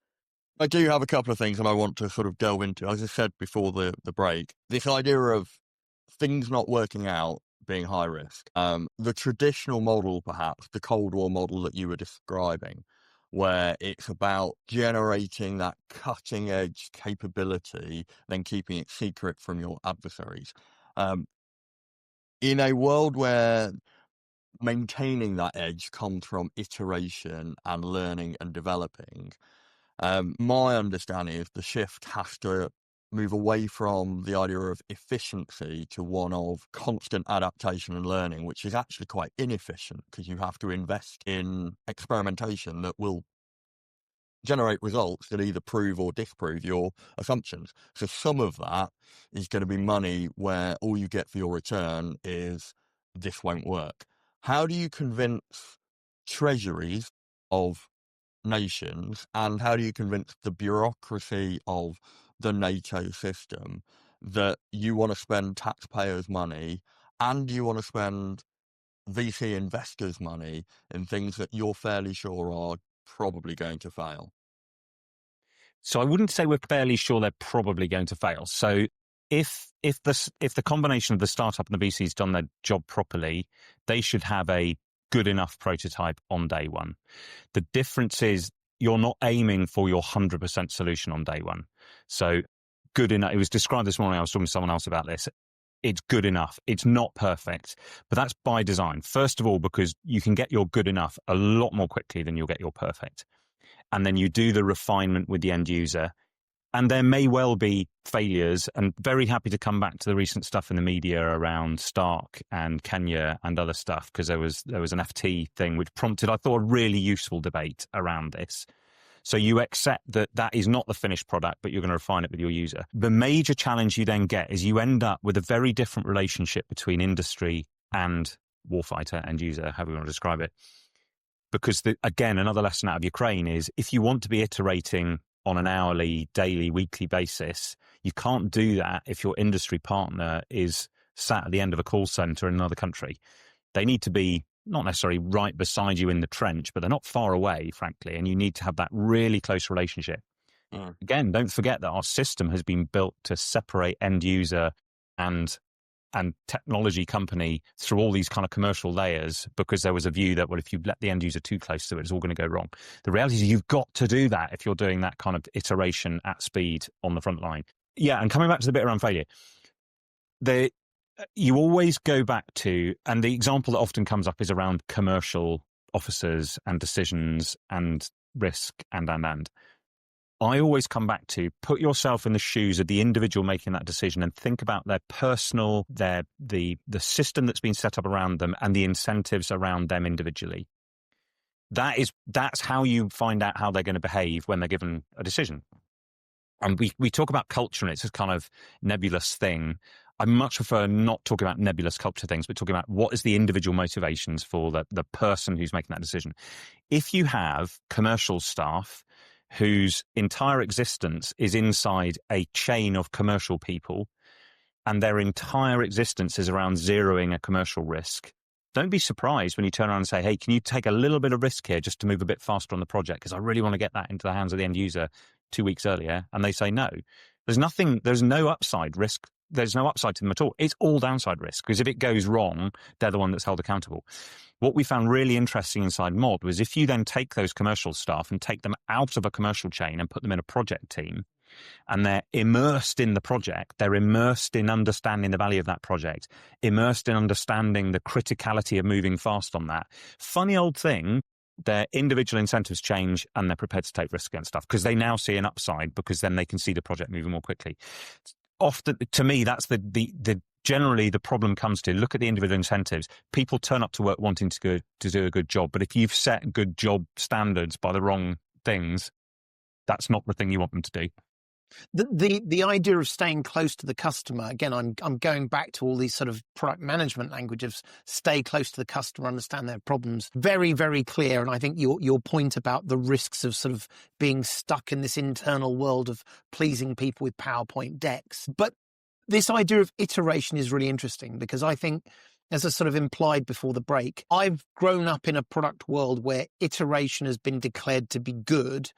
I do have a couple of things that I want to sort of delve into. As I said before the break, this idea of things not working out being high risk. The traditional model, perhaps, the Cold War model that you were describing, where it's about generating that cutting edge capability, then keeping it secret from your adversaries. In a world where maintaining that edge comes from iteration and learning and developing, my understanding is the shift has to move away from the idea of efficiency to one of constant adaptation and learning, which is actually quite inefficient because you have to invest in experimentation that will generate results that either prove or disprove your assumptions. So some of that is going to be money where all you get for your return is this won't work. How do you convince treasuries of nations and how do you convince the bureaucracy of the NATO system that you want to spend taxpayers' money and you want to spend VC investors' money in things that you're fairly sure are probably going to fail? So I wouldn't say we're fairly sure they're probably going to fail. So if the combination of the startup and the VC's done their job properly, they should have a good enough prototype on day one. The difference is you're not aiming for your 100% solution on day one. So good enough. It was described this morning. I was talking to someone else about this. It's good enough. It's not perfect, but that's by design. First of all, because you can get your good enough a lot more quickly than you'll get your perfect. And then you do the refinement with the end user. And there may well be failures, and very happy to come back to the recent stuff in the media around Stark and Kenya and other stuff, because there was an FT thing which prompted, I thought, a really useful debate around this. So you accept that that is not the finished product, but you're going to refine it with your user. The major challenge you then get is you end up with a very different relationship between industry and warfighter, end user, however you want to describe it. Because, again, another lesson out of Ukraine is if you want to be iterating on an hourly, daily, weekly basis, you can't do that if your industry partner is sat at the end of a call center in another country. They need to be not necessarily right beside you in the trench, but they're not far away, frankly, and you need to have that really close relationship. Again, don't forget that our system has been built to separate end user and technology company through all these kind of commercial layers, because there was a view that, well, if you let the end user too close to it, it's all going to go wrong. The reality is you've got to do that if you're doing that kind of iteration at speed on the front line. Yeah, and coming back to the bit around failure, you always go back to, and the example that often comes up is around commercial officers and decisions and risk and. I always come back to put yourself in the shoes of the individual making that decision and think about their personal, the system that's been set up around them and the incentives around them individually. That's how you find out how they're going to behave when they're given a decision. And we talk about culture, and it's this kind of nebulous thing. I much prefer not talking about nebulous culture things, but talking about what is the individual motivations for the person who's making that decision. If you have commercial staff whose entire existence is inside a chain of commercial people, and their entire existence is around zeroing a commercial risk, don't be surprised when you turn around and say, hey, can you take a little bit of risk here just to move a bit faster on the project? Because I really want to get that into the hands of the end user 2 weeks earlier. And they say no. There's no upside risk. There's no upside to them at all. It's all downside risk, because if it goes wrong, they're the one that's held accountable. What we found really interesting inside Mod was if you then take those commercial staff and take them out of a commercial chain and put them in a project team, and they're immersed in the project, they're immersed in understanding the value of that project, immersed in understanding the criticality of moving fast on that. Funny old thing, their individual incentives change and they're prepared to take risks against stuff because they now see an upside, because then they can see the project moving more quickly. Often, to me, that's generally the problem comes to. Look at the individual incentives. People turn up to work wanting to do a good job, but if you've set good job standards by the wrong things, that's not the thing you want them to do. The idea of staying close to the customer, again, I'm going back to all these sort of product management languages. Stay close to the customer, understand their problems. Very, very clear. And I think your point about the risks of sort of being stuck in this internal world of pleasing people with PowerPoint decks. But this idea of iteration is really interesting, because I think, as I sort of implied before the break, I've grown up in a product world where iteration has been declared to be good,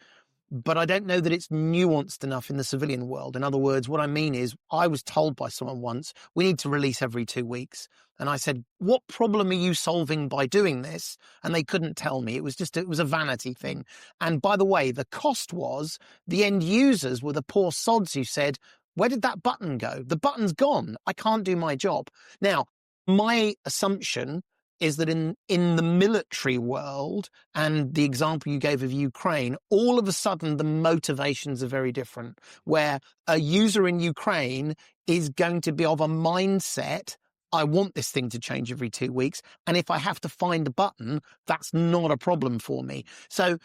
but I don't know that it's nuanced enough in the civilian world. In other words, what I mean is, I was told by someone once, we need to release every 2 weeks. And I said, what problem are you solving by doing this? And they couldn't tell me. It was a vanity thing. And by the way, the cost was the end users were the poor sods who said, where did that button go? The button's gone. I can't do my job. Now, my assumption is that in the military world, and the example you gave of Ukraine, all of a sudden the motivations are very different, where a user in Ukraine is going to be of a mindset, I want this thing to change every 2 weeks, and if I have to find a button, that's not a problem for me. So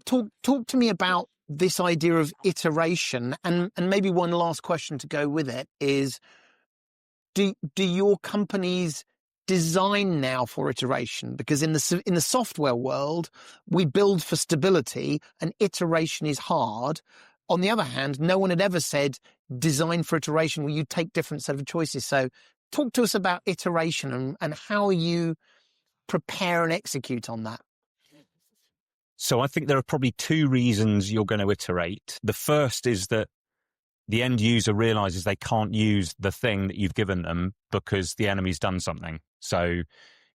talk to me about this idea of iteration, and maybe one last question to go with it is, do your companies design now for iteration? Because in the software world, we build for stability and iteration is hard. On the other hand, no one had ever said, design for iteration where you take different set of choices. So talk to us about iteration and how you prepare and execute on that. So I think there are probably two reasons you're going to iterate. The first is that the end user realizes they can't use the thing that you've given them because the enemy's done something. So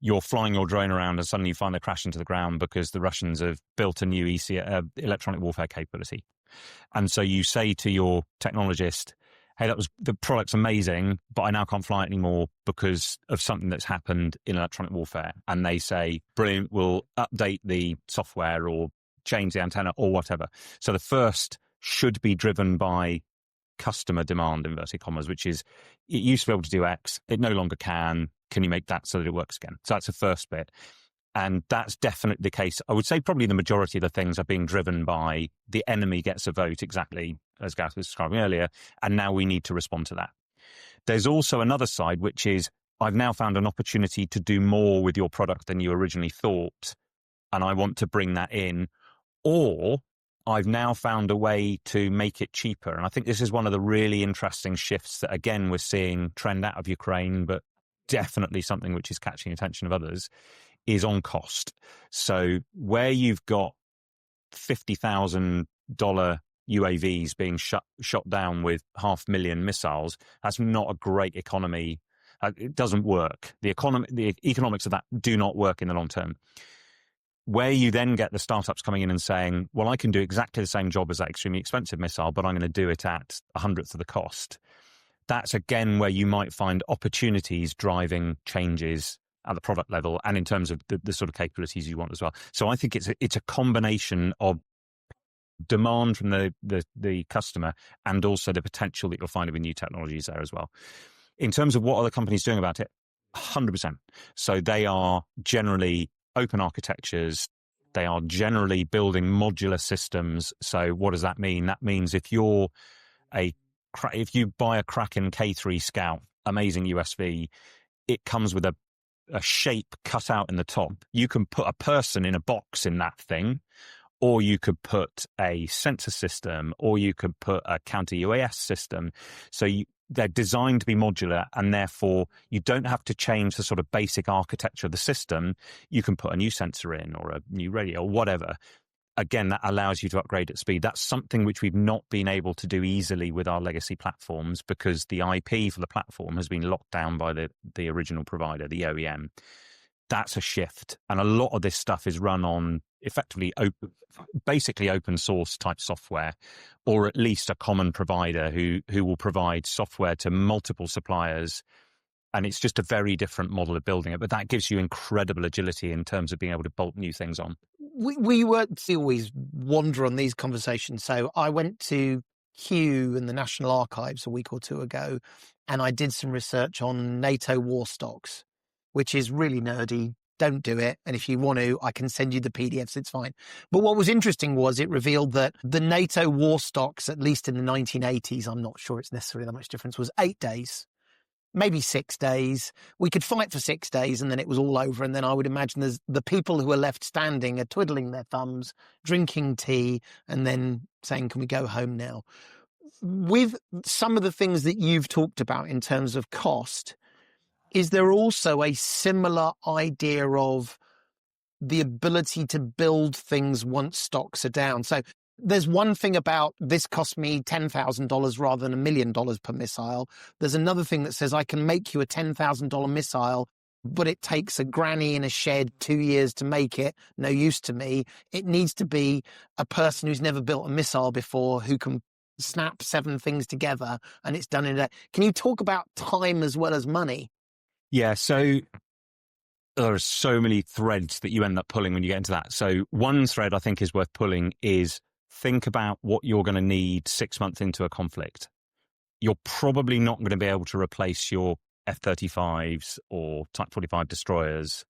you're flying your drone around and suddenly you find they crash into the ground because the Russians have built a new electronic warfare capability. And so you say to your technologist, hey, the product's amazing, but I now can't fly it anymore because of something that's happened in electronic warfare. And they say, brilliant, we'll update the software or change the antenna or whatever. So the first should be driven by customer demand, inverted commas, which is, it used to be able to do X, it no longer can. Can you make that so that it works again? So that's the first bit. And that's definitely the case. I would say probably the majority of the things are being driven by the enemy gets a vote, exactly as Gareth was describing earlier, and now we need to respond to that. There's also another side, which is I've now found an opportunity to do more with your product than you originally thought, and I want to bring that in. Or I've now found a way to make it cheaper. And I think this is one of the really interesting shifts that, again, we're seeing trend out of Ukraine, but definitely something which is catching the attention of others, is on cost. So where you've got $50,000 UAVs being shot down with 500,000 missiles, that's not a great economy. It doesn't work. The economics of that do not work in the long term. Where you then get the startups coming in and saying, well, I can do exactly the same job as that extremely expensive missile, but I'm going to do it at 100th of the cost. That's again where you might find opportunities driving changes at the product level and in terms of the sort of capabilities you want as well. So I think it's a combination of demand from the customer and also the potential that you'll find with new technologies there as well. In terms of what other companies doing about it, 100%. So they are generally open architectures. They are generally building modular systems. So what does that mean? That means if you buy a Kraken K3 Scout, amazing USV, it comes with a shape cut out in the top. You can put a person in a box in that thing, or you could put a sensor system, or you could put a counter-UAS system. So they're designed to be modular, and therefore you don't have to change the sort of basic architecture of the system. You can put a new sensor in or a new radio or whatever. Again, that allows you to upgrade at speed. That's something which we've not been able to do easily with our legacy platforms because the IP for the platform has been locked down by the original provider, the OEM. That's a shift. And a lot of this stuff is run on effectively basically open source type software, or at least a common provider who will provide software to multiple suppliers. And it's just a very different model of building it. But that gives you incredible agility in terms of being able to bolt new things on. We weren't always wander on these conversations. So I went to Kew in the National Archives a week or two ago, and I did some research on NATO war stocks, which is really nerdy. Don't do it. And if you want to, I can send you the PDFs. It's fine. But what was interesting was it revealed that the NATO war stocks, at least in the 1980s, I'm not sure it's necessarily that much difference, was 8 days. Maybe 6 days. We could fight for 6 days and then it was all over. And then I would imagine there's the people who are left standing are twiddling their thumbs, drinking tea, and then saying, can we go home now? With some of the things that you've talked about in terms of cost, is there also a similar idea of the ability to build things once stocks are down? So there's one thing about this cost me $10,000 rather than $1 million per missile. There's another thing that says I can make you a $10,000 missile, but it takes a granny in a shed 2 years to make it. No use to me. It needs to be a person who's never built a missile before who can snap 7 things together and it's done in a day. Can you talk about time as well as money? Yeah, so there are so many threads that you end up pulling when you get into that. So one thread I think is worth pulling is think about what you're going to need 6 months into a conflict. You're probably not going to be able to replace your F-35s or Type 45 destroyers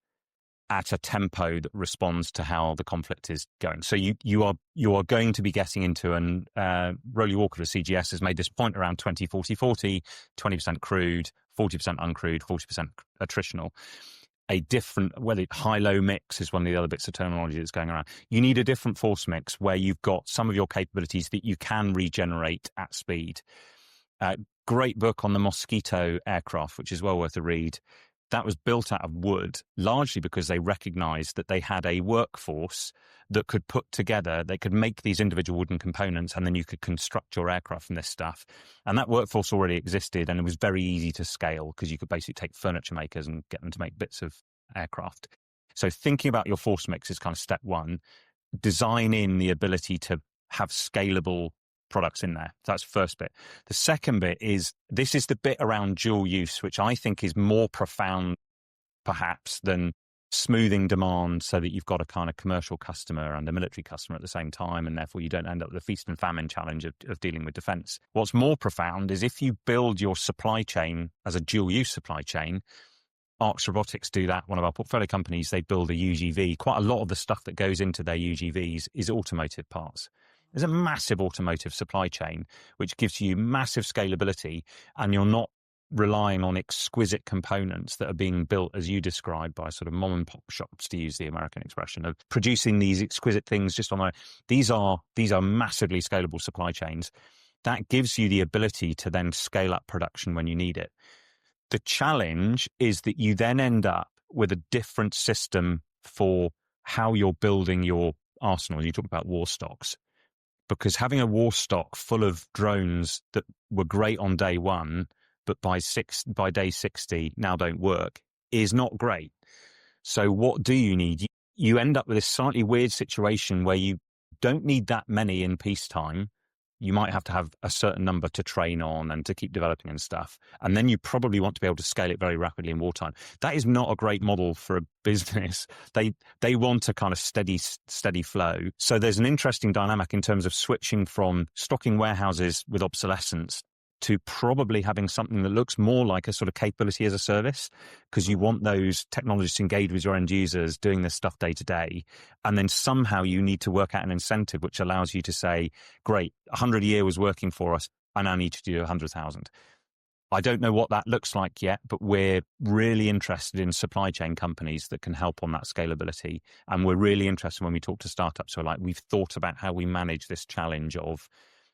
at a tempo that responds to how the conflict is going. So you are going to be getting into, and Rolly Walker of CGS has made this point around 20-40-40, 20% crude, 40% uncrewed, 40% attritional. A different, whether high-low mix is one of the other bits of terminology that's going around. You need a different force mix where you've got some of your capabilities that you can regenerate at speed. Great book on the Mosquito aircraft, which is well worth a read. That was built out of wood, largely because they recognized that they had a workforce that could put together, they could make these individual wooden components, and then you could construct your aircraft from this stuff. And that workforce already existed, and it was very easy to scale because you could basically take furniture makers and get them to make bits of aircraft. So thinking about your force mix is kind of step one. Design in the ability to have scalable products in there. That's the first bit. The second bit is, this is the bit around dual use, which I think is more profound perhaps than smoothing demand so that you've got a kind of commercial customer and a military customer at the same time, and therefore you don't end up with the feast and famine challenge of dealing with defense. What's more profound is if you build your supply chain as a dual use supply chain. Arx Robotics do that. One of our portfolio companies, they build a UGV. Quite a lot of the stuff that goes into their UGVs is automotive parts. There's a massive automotive supply chain, which gives you massive scalability, and you're not relying on exquisite components that are being built, as you described, by sort of mom and pop shops, to use the American expression, of producing these exquisite things just on their own. These are massively scalable supply chains. That gives you the ability to then scale up production when you need it. The challenge is that you then end up with a different system for how you're building your arsenal. You talk about war stocks, because having a war stock full of drones that were great on day one, but by day 60 now don't work, is not great. So what do you need? You end up with this slightly weird situation where you don't need that many in peacetime. You might have to have a certain number to train on and to keep developing and stuff. And then you probably want to be able to scale it very rapidly in wartime. That is not a great model for a business. They want a kind of steady flow. So there's an interesting dynamic in terms of switching from stocking warehouses with obsolescence to probably having something that looks more like a sort of capability as a service, because you want those technologies to engage with your end users doing this stuff day to day. And then somehow you need to work out an incentive which allows you to say, great, 100 a year was working for us, I now need to do 100,000. I don't know what that looks like yet, but we're really interested in supply chain companies that can help on that scalability. And we're really interested when we talk to startups who are like, we've thought about how we manage this challenge of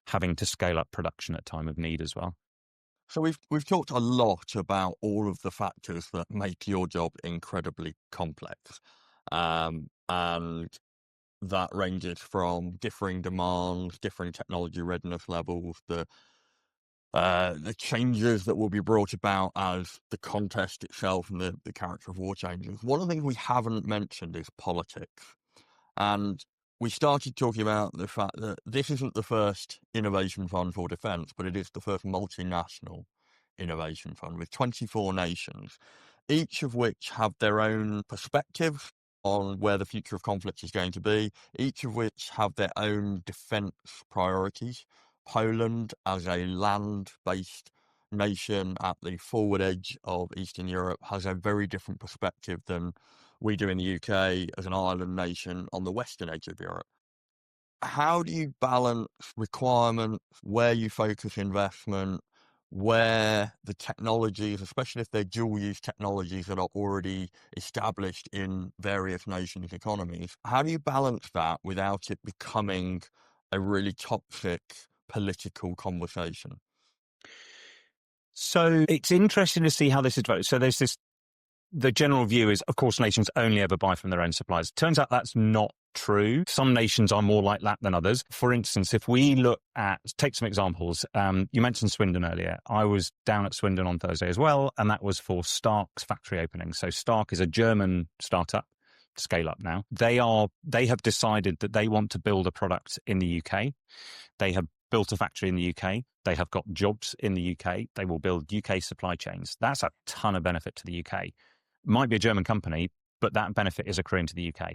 having to scale up production at time of need as well. So we've talked a lot about all of the factors that make your job incredibly complex, and that ranges from differing demands, differing technology readiness levels, the changes that will be brought about as the contest itself and the character of war changes. One of the things we haven't mentioned is politics, and we started talking about the fact that this isn't the first innovation fund for defence, but it is the first multinational innovation fund with 24 nations, each of which have their own perspectives on where the future of conflict is going to be, each of which have their own defence priorities. Poland, as a land-based nation at the forward edge of Eastern Europe, has a very different perspective than we do in the UK as an island nation on the western edge of Europe. How do you balance requirements, where you focus investment, where the technologies, especially if they're dual-use technologies that are already established in various nations' economies, how do you balance that without it becoming a really toxic political conversation? So it's interesting to see how this is developed. So there's this, the general view is, of course, nations only ever buy from their own suppliers. Turns out that's not true. Some nations are more like that than others. For instance, if we look at, take some examples, you mentioned Swindon earlier. I was down at Swindon on Thursday as well, and that was for Stark's factory opening. So Stark is a German startup, scale up now. They have decided that they want to build a product in the UK. They have built a factory in the UK. They have got jobs in the UK. They will build UK supply chains. That's a ton of benefit to the UK. Might be a German company, but that benefit is accruing to the UK.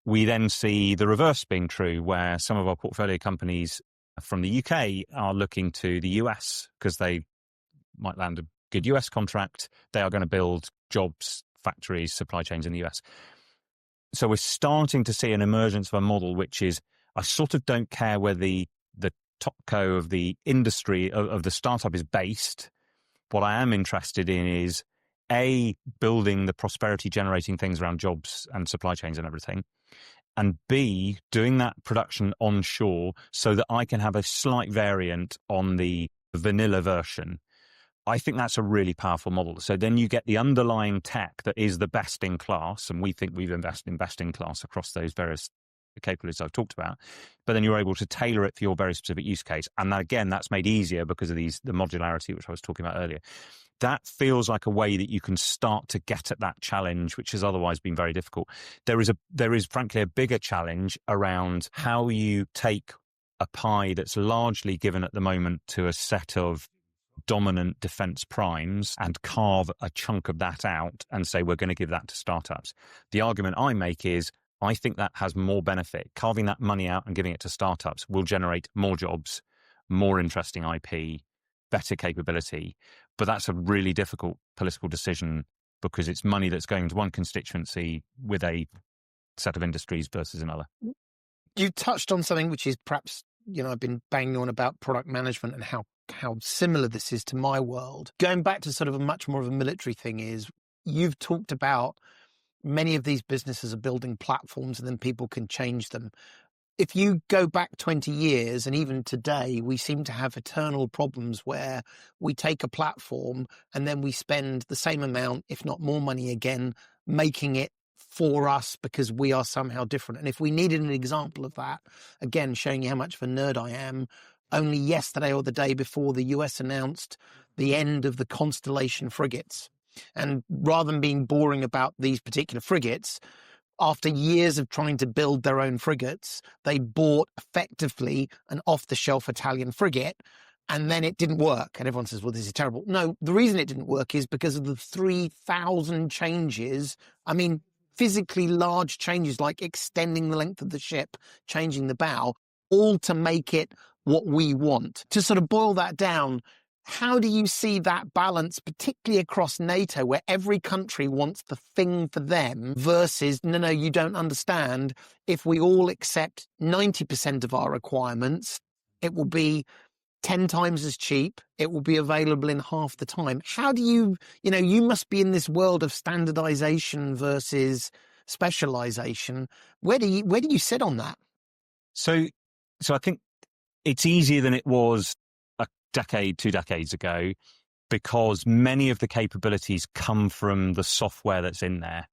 We then see the reverse being true, where some of our portfolio companies from the UK are looking to the US because they might land a good US contract. They are going to build jobs, factories, supply chains in the US. So we're starting to see an emergence of a model which is, I sort of don't care where the topco of the industry of the startup is based. What I am interested in is A, building the prosperity generating things around jobs and supply chains and everything, and B, doing that production onshore so that I can have a slight variant on the vanilla version. I think that's a really powerful model. So then you get the underlying tech that is the best in class, and we think we've invested in best in class across those various capabilities I've talked about. But then you're able to tailor it for your very specific use case. And again, that's made easier because of the modularity, which I was talking about earlier. That feels like a way that you can start to get at that challenge, which has otherwise been very difficult. There is frankly a bigger challenge around how you take a pie that's largely given at the moment to a set of dominant defense primes and carve a chunk of that out and say, we're going to give that to startups. The argument I make is, I think that has more benefit. Carving that money out and giving it to startups will generate more jobs, more interesting IP, better capability. But that's a really difficult political decision because it's money that's going to one constituency with a set of industries versus another. You touched on something which is perhaps, I've been banging on about product management and how similar this is to my world. Going back to sort of a much more of a military thing is, you've talked about many of these businesses are building platforms and then people can change them. If you go back 20 years and even today, we seem to have eternal problems where we take a platform and then we spend the same amount, if not more money again, making it for us because we are somehow different. And if we needed an example of that, again, showing you how much of a nerd I am, only yesterday or the day before, the US announced the end of the Constellation frigates. And rather than being boring about these particular frigates, after years of trying to build their own frigates, they bought effectively an off-the-shelf Italian frigate, and then it didn't work. And everyone says, well, this is terrible. No, the reason it didn't work is because of the 3,000 changes. I mean, physically large changes like extending the length of the ship, changing the bow, all to make it what we want. To sort of boil that down, how do you see that balance, particularly across NATO, where every country wants the thing for them versus, no, you don't understand. If we all accept 90% of our requirements, it will be 10 times as cheap. It will be available in half the time. How do you must be in this world of standardization versus specialization. Where do you sit on that? So I think it's easier than it was two decades ago, because many of the capabilities come from the software that's in there,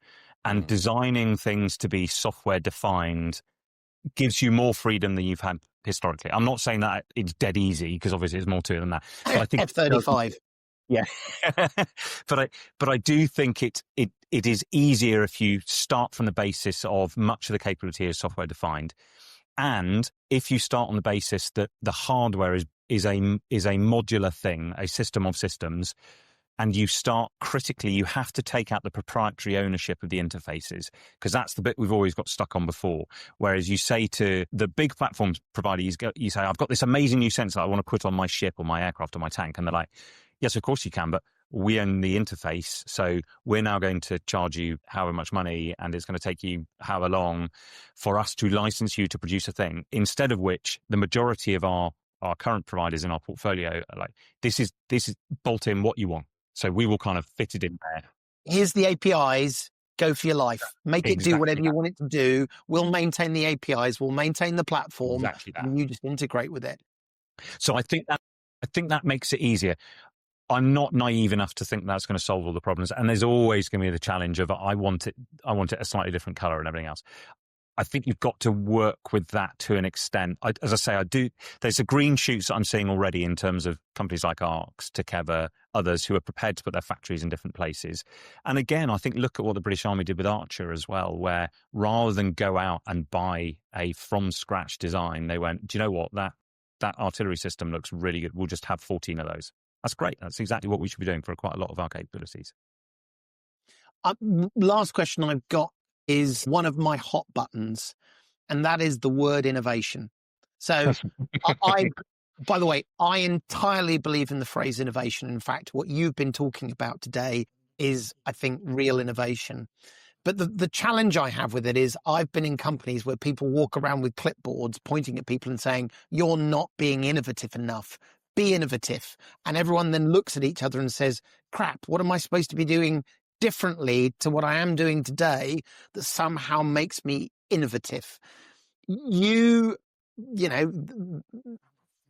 and designing things to be software defined gives you more freedom than you've had historically. I'm not saying that it's dead easy, because obviously there's more to it than that. But I think F-35. Yeah. but I do think it is easier if you start from the basis of much of the capability is software defined. And if you start on the basis that the hardware is a modular thing, a system of systems, and you start critically, you have to take out the proprietary ownership of the interfaces, because that's the bit we've always got stuck on before. Whereas you say to the big platforms provider, you say, I've got this amazing new sensor I want to put on my ship or my aircraft or my tank. And they're like, yes, of course you can, but we own the interface. So we're now going to charge you however much money, and it's going to take you however long for us to license you to produce a thing. Instead of which, the majority of our current providers in our portfolio are like, this is bolt in what you want. So we will kind of fit it in there. Here's the APIs. Go for your life. Make it do whatever you want it to do. We'll maintain the APIs. We'll maintain the platform. Exactly that. And you just integrate with it. So I think that makes it easier. I'm not naive enough to think that's going to solve all the problems. And there's always going to be the challenge of I want it a slightly different color and everything else. I think you've got to work with that to an extent. As I say, I do. There's a green shoots that I'm seeing already in terms of companies like Arx, Takeva, others who are prepared to put their factories in different places. And again, I think look at what the British Army did with Archer as well, where rather than go out and buy a from scratch design, they went, do you know what, that artillery system looks really good. We'll just have 14 of those. That's great. That's exactly what we should be doing for quite a lot of our capabilities. Last question I've got is one of my hot buttons, and that is the word innovation. So by the way, I entirely believe in the phrase innovation. In fact, what you've been talking about today is, I think, real innovation. But the challenge I have with it is I've been in companies where people walk around with clipboards pointing at people and saying, you're not being innovative enough. Be innovative. And everyone then looks at each other and says, crap, what am I supposed to be doing differently to what I am doing today that somehow makes me innovative? You know,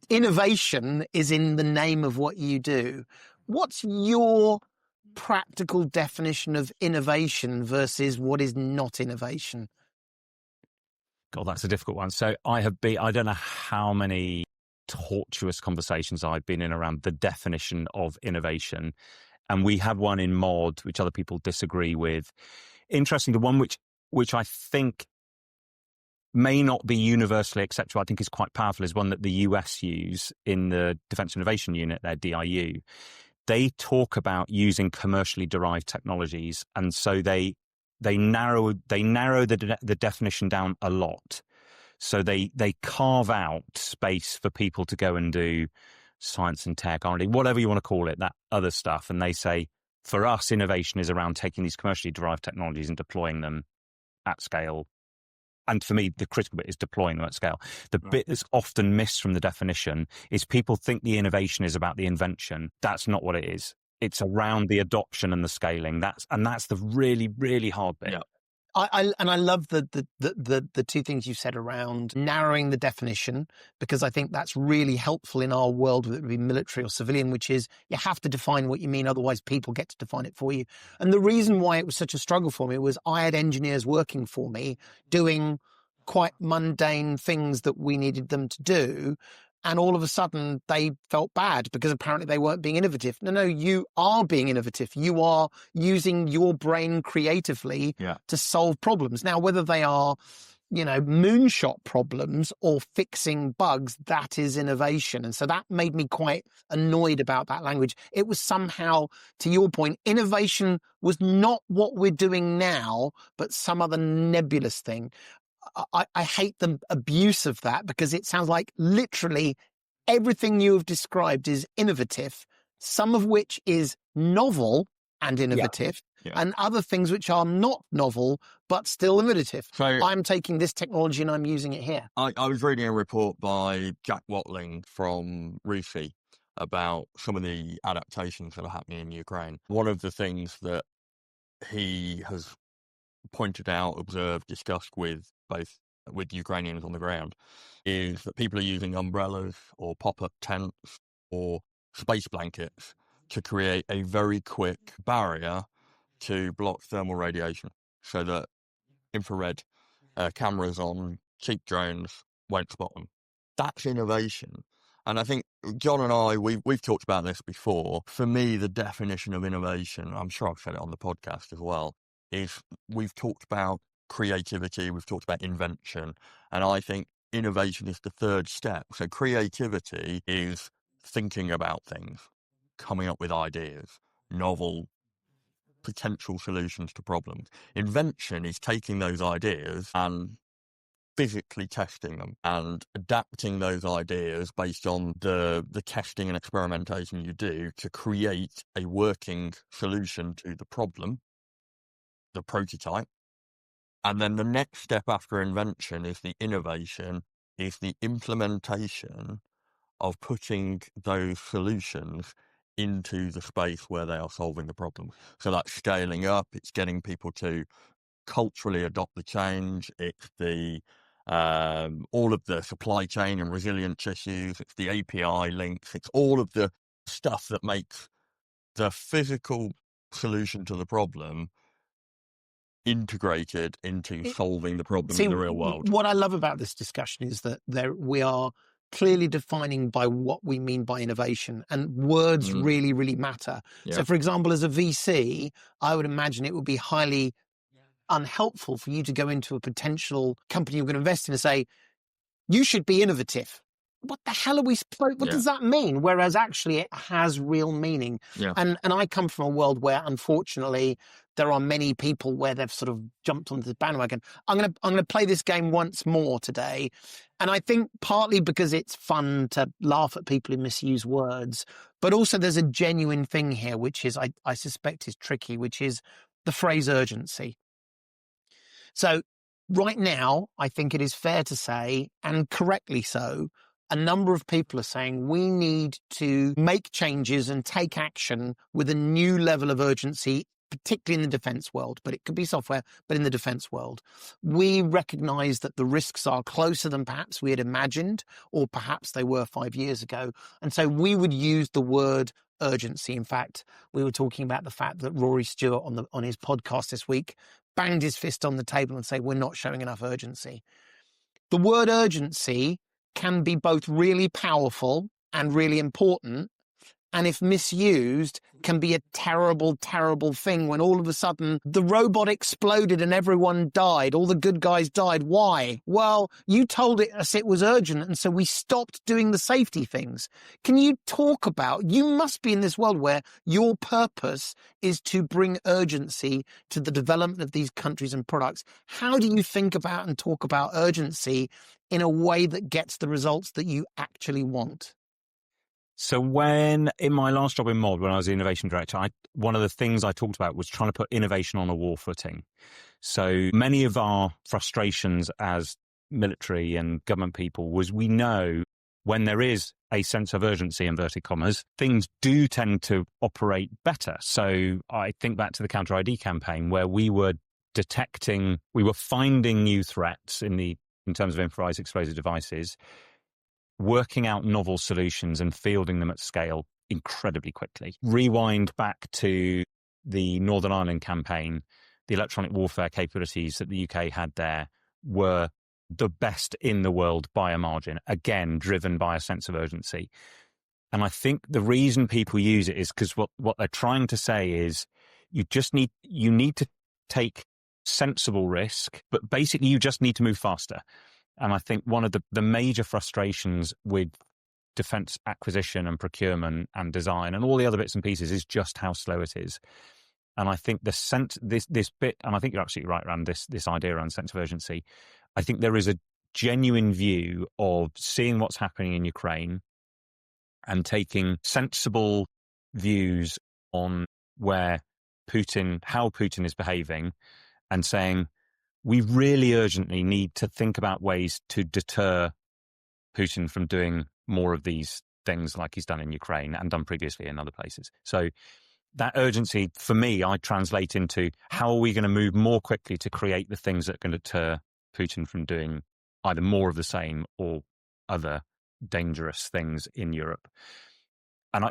innovation is in the name of what you do. What's your practical definition of innovation versus what is not innovation? God, that's a difficult one. So I don't know how many tortuous conversations I've been in around the definition of innovation. And we had one in mod, which other people disagree with. Interesting, the one which I think may not be universally acceptable, I think is quite powerful, is one that the US use in the Defence Innovation Unit, their DIU. They talk about using commercially derived technologies, and so they narrow the definition down a lot. So they carve out space for people to go and do science and tech, R&D, whatever you want to call it, that other stuff. And they say, for us, innovation is around taking these commercially derived technologies and deploying them at scale. And for me, the critical bit is deploying them at scale. The bit that's often missed from the definition is people think the innovation is about the invention. That's not what it is. It's around the adoption and the scaling. That's the really, really hard bit. Yeah. I love the two things you said around narrowing the definition, because I think that's really helpful in our world, whether it be military or civilian, which is you have to define what you mean, otherwise people get to define it for you. And the reason why it was such a struggle for me was I had engineers working for me doing quite mundane things that we needed them to do. And all of a sudden they felt bad because apparently they weren't being innovative. No, you are being innovative. You are using your brain creatively to solve problems. Now, whether they are, moonshot problems or fixing bugs, that is innovation. And so that made me quite annoyed about that language. It was somehow, to your point, innovation was not what we're doing now, but some other nebulous thing. I hate the abuse of that, because it sounds like literally everything you have described is innovative, some of which is novel and innovative, and other things which are not novel but still innovative. So I'm taking this technology and I'm using it here. I was reading a report by Jack Watling from RIFI about some of the adaptations that are happening in Ukraine. One of the things that he has pointed out, observed, discussed with Ukrainians on the ground is that people are using umbrellas or pop-up tents or space blankets to create a very quick barrier to block thermal radiation, so that infrared cameras on cheap drones won't spot them. That's innovation. And I think John and I, we've talked about this before. For me, the definition of innovation, I'm sure I've said it on the podcast as well, is we've talked about creativity, we've talked about invention, and I think innovation is the third step. So creativity is thinking about things, coming up with ideas, novel potential solutions to problems. Invention is taking those ideas and physically testing them and adapting those ideas based on the testing and experimentation you do to create a working solution to the problem, the prototype. And then the next step after invention is the innovation, is the implementation of putting those solutions into the space where they are solving the problem. So that's scaling up, it's getting people to culturally adopt the change, it's the all of the supply chain and resilience issues, it's the API links, it's all of the stuff that makes the physical solution to the problem integrated into solving the problem in the real world. What I love about this discussion is that we are clearly defining by what we mean by innovation, and words really, really matter. Yeah. So, for example, as a VC, I would imagine it would be highly unhelpful for you to go into a potential company you're going to invest in and say, you should be innovative. What the hell are we supposed? What does that mean? Whereas actually it has real meaning. Yeah. And I come from a world where, unfortunately, there are many people where they've sort of jumped onto the bandwagon. I'm going to play this game once more today. And I think partly because it's fun to laugh at people who misuse words, but also there's a genuine thing here, which is, I suspect is tricky, which is the phrase urgency. So right now, I think it is fair to say, and correctly so, a number of people are saying we need to make changes and take action with a new level of urgency, particularly in the defence world, but it could be software, but in the defence world, we recognise that the risks are closer than perhaps we had imagined, or perhaps they were 5 years ago. And so we would use the word urgency. In fact, we were talking about the fact that Rory Stewart on his podcast this week banged his fist on the table and said, we're not showing enough urgency. The word urgency can be both really powerful and really important, and if misused, can be a terrible, terrible thing when all of a sudden the robot exploded and everyone died. All the good guys died. Why? Well, you told us it was urgent, and so we stopped doing the safety things. Can you talk about, you must be in this world where your purpose is to bring urgency to the development of these countries and products. How do you think about and talk about urgency in a way that gets the results that you actually want? So when, in my last job in Mod, when I was the innovation director, one of the things I talked about was trying to put innovation on a war footing. So many of our frustrations as military and government people was we know when there is a sense of urgency, inverted commas, things do tend to operate better. So I think back to the Counter ID campaign where we were finding new threats in terms of improvised explosive devices, working out novel solutions and fielding them at scale incredibly quickly. Rewind back to the Northern Ireland campaign, the electronic warfare capabilities that the UK had there were the best in the world by a margin, again, driven by a sense of urgency. And I think the reason people use it is because what they're trying to say is you need to take sensible risk, but basically you just need to move faster. And I think one of the major frustrations with defence acquisition and procurement and design and all the other bits and pieces is just how slow it is. And I think this bit, and I think you're absolutely right around this idea around sense of urgency. I think there is a genuine view of seeing what's happening in Ukraine and taking sensible views on how Putin is behaving and saying, we really urgently need to think about ways to deter Putin from doing more of these things like he's done in Ukraine and done previously in other places. So that urgency, for me, I translate into how are we going to move more quickly to create the things that are going to deter Putin from doing either more of the same or other dangerous things in Europe. And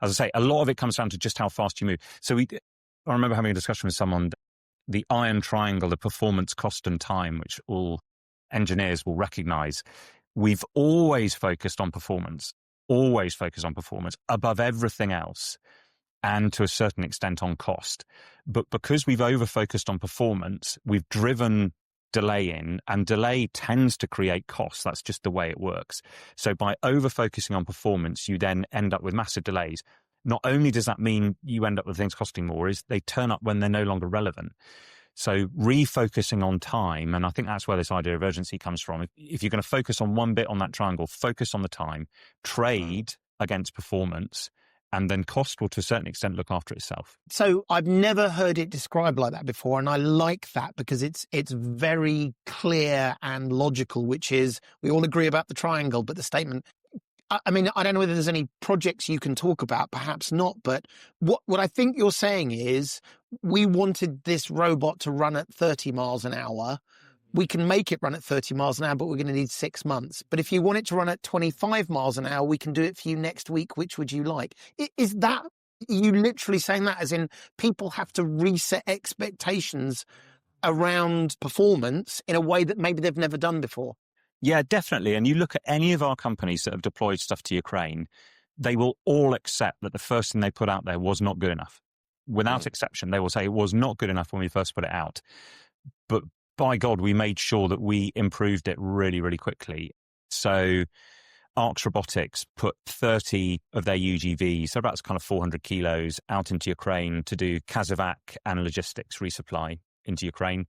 as I say, a lot of it comes down to just how fast you move. So I remember having a discussion with someone, the iron triangle, the performance, cost and time, which all engineers will recognize. We've always focused on performance above everything else, and to a certain extent on cost. But because we've over-focused on performance, we've driven delay in, and delay tends to create costs. That's just the way it works. So by over-focusing on performance, you then end up with massive delays. Not only does that mean you end up with things costing more, is they turn up when they're no longer relevant. So refocusing on time, and I think that's where this idea of urgency comes from. If you're going to focus on one bit on that triangle, focus on the time, trade against performance, and then cost will to a certain extent look after itself. So I've never heard it described like that before, and I like that because it's very clear and logical, which is we all agree about the triangle, but the statement, I mean, I don't know whether there's any projects you can talk about, perhaps not, but what I think you're saying is we wanted this robot to run at 30 miles an hour. We can make it run at 30 miles an hour, but we're going to need 6 months. But if you want it to run at 25 miles an hour, we can do it for you next week. Which would you like? Is that, you literally saying that as in people have to reset expectations around performance in a way that maybe they've never done before? Yeah, definitely. And you look at any of our companies that have deployed stuff to Ukraine, they will all accept that the first thing they put out there was not good enough. Without exception, they will say it was not good enough when we first put it out. But by God, we made sure that we improved it really, really quickly. So Arx Robotics put 30 of their UGVs, so about kind of 400 kilos, out into Ukraine to do Kazovac and logistics resupply into Ukraine.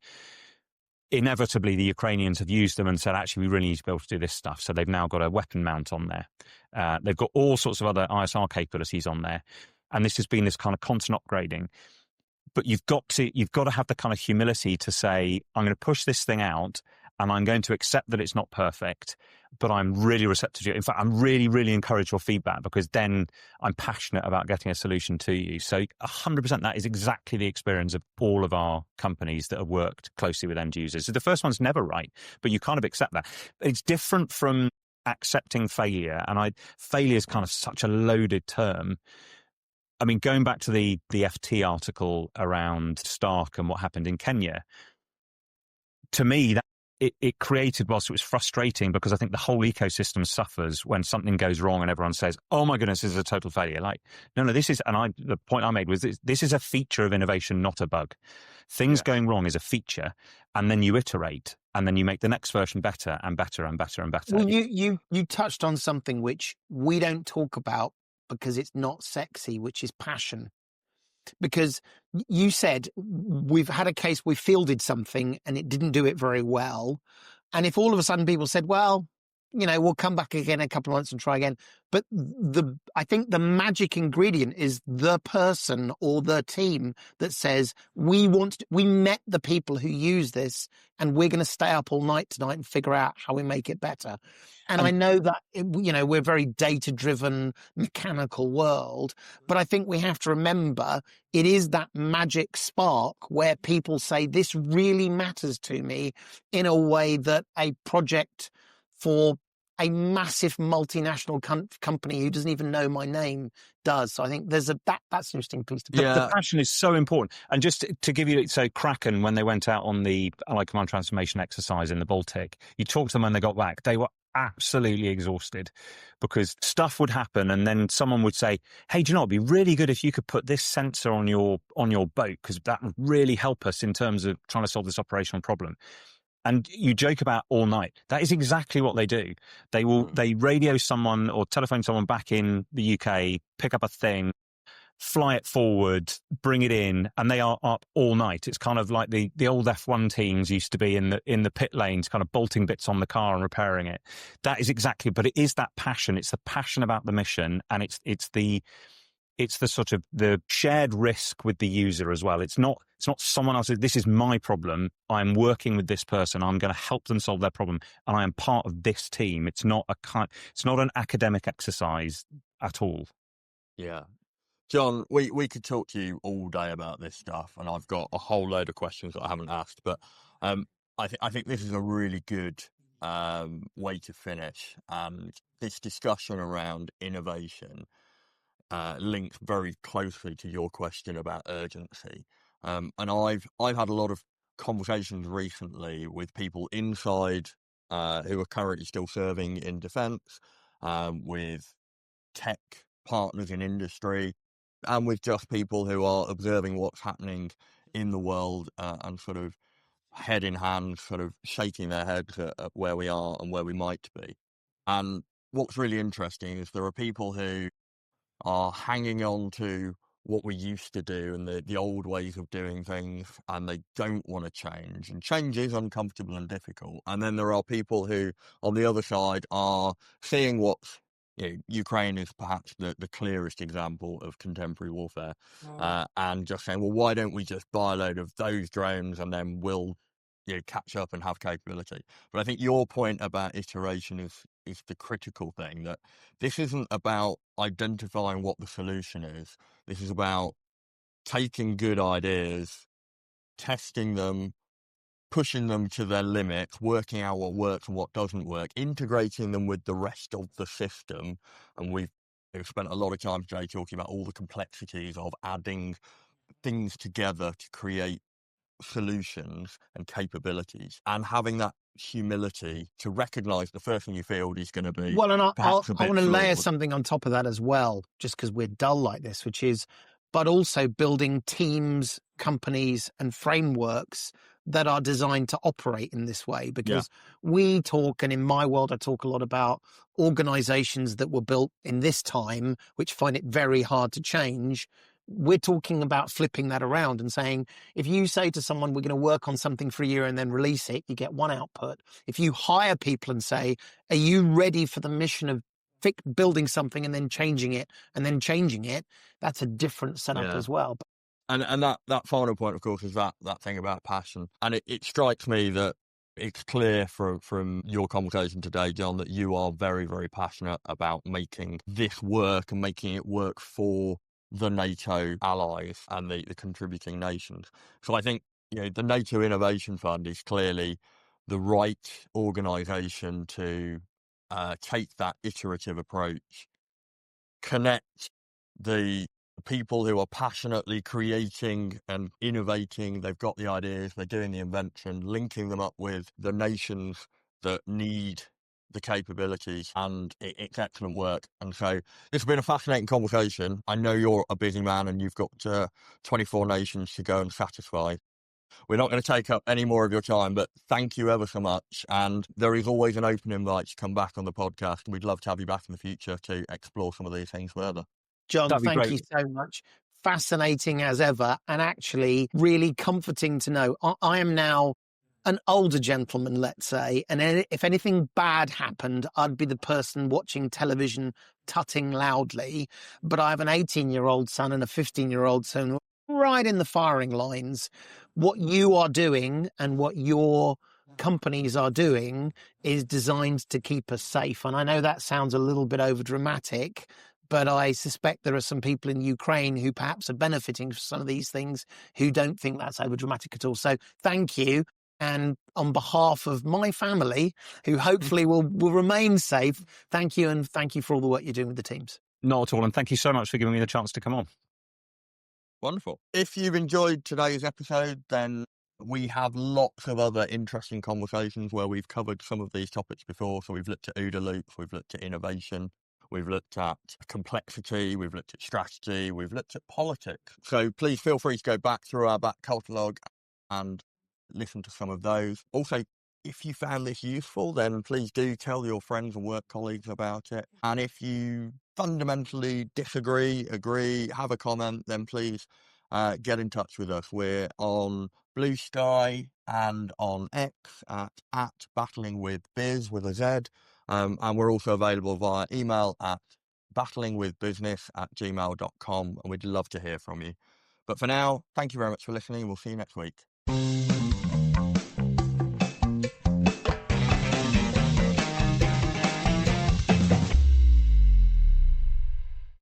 Inevitably, the Ukrainians have used them and said, actually, we really need to be able to do this stuff. So they've now got a weapon mount on there. They've got all sorts of other ISR capabilities on there. And this has been this kind of constant upgrading. But you've got to have the kind of humility to say, I'm going to push this thing out and I'm going to accept that it's not perfect, but I'm really receptive to it. In fact, I'm really, really encourage your feedback, because then I'm passionate about getting a solution to you. So 100% that is exactly the experience of all of our companies that have worked closely with end users. So the first one's never right, but you kind of accept that. It's different from accepting failure. And failure is kind of such a loaded term. I mean, going back to the FT article around Stark and what happened in Kenya, to me, that it created, whilst it was frustrating, because I think the whole ecosystem suffers when something goes wrong and everyone says, oh my goodness, this is a total failure. Like, no, this is, the point I made was this is a feature of innovation, not a bug. Things going wrong is a feature, and then you iterate, and then you make the next version better and better and better and better. Well, you touched on something which we don't talk about because it's not sexy, which is passion. Because you said we've had a case, we fielded something and it didn't do it very well. And if all of a sudden people said, well, we'll come back again in a couple of months and try again. But I think the magic ingredient is the person or the team that says, we met the people who use this, and we're going to stay up all night tonight and figure out how we make it better. And I know that, we're a very data-driven, mechanical world, but I think we have to remember it is that magic spark where people say, this really matters to me in a way that a project for a massive multinational company who doesn't even know my name does. So I think there's that's an interesting piece to put. The passion is so important. And just to give you, so Kraken, when they went out on the Allied Command Transformation exercise in the Baltic, you talked to them when they got back, they were absolutely exhausted, because stuff would happen and then someone would say, hey, do you know, it'd be really good if you could put this sensor on your boat, because that would really help us in terms of trying to solve this operational problem. And you joke about all night. That is exactly what they do. They radio someone or telephone someone back in the UK, pick up a thing, fly it forward, bring it in, and they are up all night. It's kind of like the old F1 teams used to be in the pit lanes, kind of bolting bits on the car and repairing it. That is exactly, but it is that passion. It's the passion about the mission, and it's the sort of the shared risk with the user as well. It's not someone else's. This is my problem. I'm working with this person. I'm going to help them solve their problem, and I am part of this team. It's not an academic exercise at all. Yeah. John, we could talk to you all day about this stuff, and I've got a whole load of questions that I haven't asked, but I think this is a really good way to finish. And this discussion around innovation links very closely to your question about urgency. And I've had a lot of conversations recently with people inside who are currently still serving in defence, with tech partners in industry, and with just people who are observing what's happening in the world and sort of head in hand, sort of shaking their heads at where we are and where we might be. And what's really interesting is there are people who are hanging on to what we used to do and the old ways of doing things, and they don't want to change. And change is uncomfortable and difficult. And then there are people who, on the other side, are seeing what's, Ukraine is perhaps the clearest example of contemporary warfare, and just saying, well, why don't we just buy a load of those drones and then we'll catch up and have capability. But I think your point about iteration is the critical thing, that this isn't about identifying what the solution is. This is about taking good ideas, testing them, pushing them to their limits, working out what works and what doesn't work, integrating them with the rest of the system. And we've spent a lot of time today talking about all the complexities of adding things together to create solutions and capabilities, and having that humility to recognize the first thing you field is going to be well. And I want to layer flawed. something on top of that as well, just because we're dull like this, which is, but also building teams, companies, and frameworks that are designed to operate in this way. Because we talk, and in my world, I talk a lot about organizations that were built in this time, which find it very hard to change. We're talking about flipping that around and saying, if you say to someone, we're going to work on something for a year and then release it, you get one output. If you hire people and say, are you ready for the mission of building something and then changing it, that's a different setup as well. And that final point, of course, is that thing about passion. And it strikes me that It's clear from your conversation today, John, that you are very, very passionate about making this work and making it work for the NATO allies and the contributing nations. So I think, the NATO Innovation Fund is clearly the right organisation to take that iterative approach, connect the people who are passionately creating and innovating. They've got the ideas, they're doing the invention, linking them up with the nations that need the capabilities, and it's excellent work. And so it's been a fascinating conversation. I know you're a busy man and you've got 24 nations to go and satisfy. We're not going to take up any more of your time, but thank you ever so much. And there is always an open invite to come back on the podcast. We'd love to have you back in the future to explore some of these things further. John, That'd be thank great. you so much. Fascinating as ever, and actually really comforting to know. I am now an older gentleman, let's say, and if anything bad happened, I'd be the person watching television tutting loudly. But I have an 18-year-old son and a 15-year-old son right in the firing lines. What you are doing and what your companies are doing is designed to keep us safe. And I know that sounds a little bit over dramatic, but I suspect there are some people in Ukraine who perhaps are benefiting from some of these things who don't think that's over dramatic at all. So thank you. And on behalf of my family, who hopefully will remain safe, thank you. And thank you for all the work you're doing with the teams. Not at all. And thank you so much for giving me the chance to come on. Wonderful. If you've enjoyed today's episode, then we have lots of other interesting conversations where we've covered some of these topics before. So we've looked at OODA loops, we've looked at innovation, we've looked at complexity, we've looked at strategy, we've looked at politics. So please feel free to go back through our back catalogue and listen to some of those. Also, if you found this useful, then please do tell your friends and work colleagues about it. And if you fundamentally disagree, agree, have a comment, then please get in touch with us. We're on Blue Sky and on X at Battling with Biz with a Z. And we're also available via email at battlingwithbusiness@gmail.com. And we'd love to hear from you. But for now, thank you very much for listening. We'll see you next week.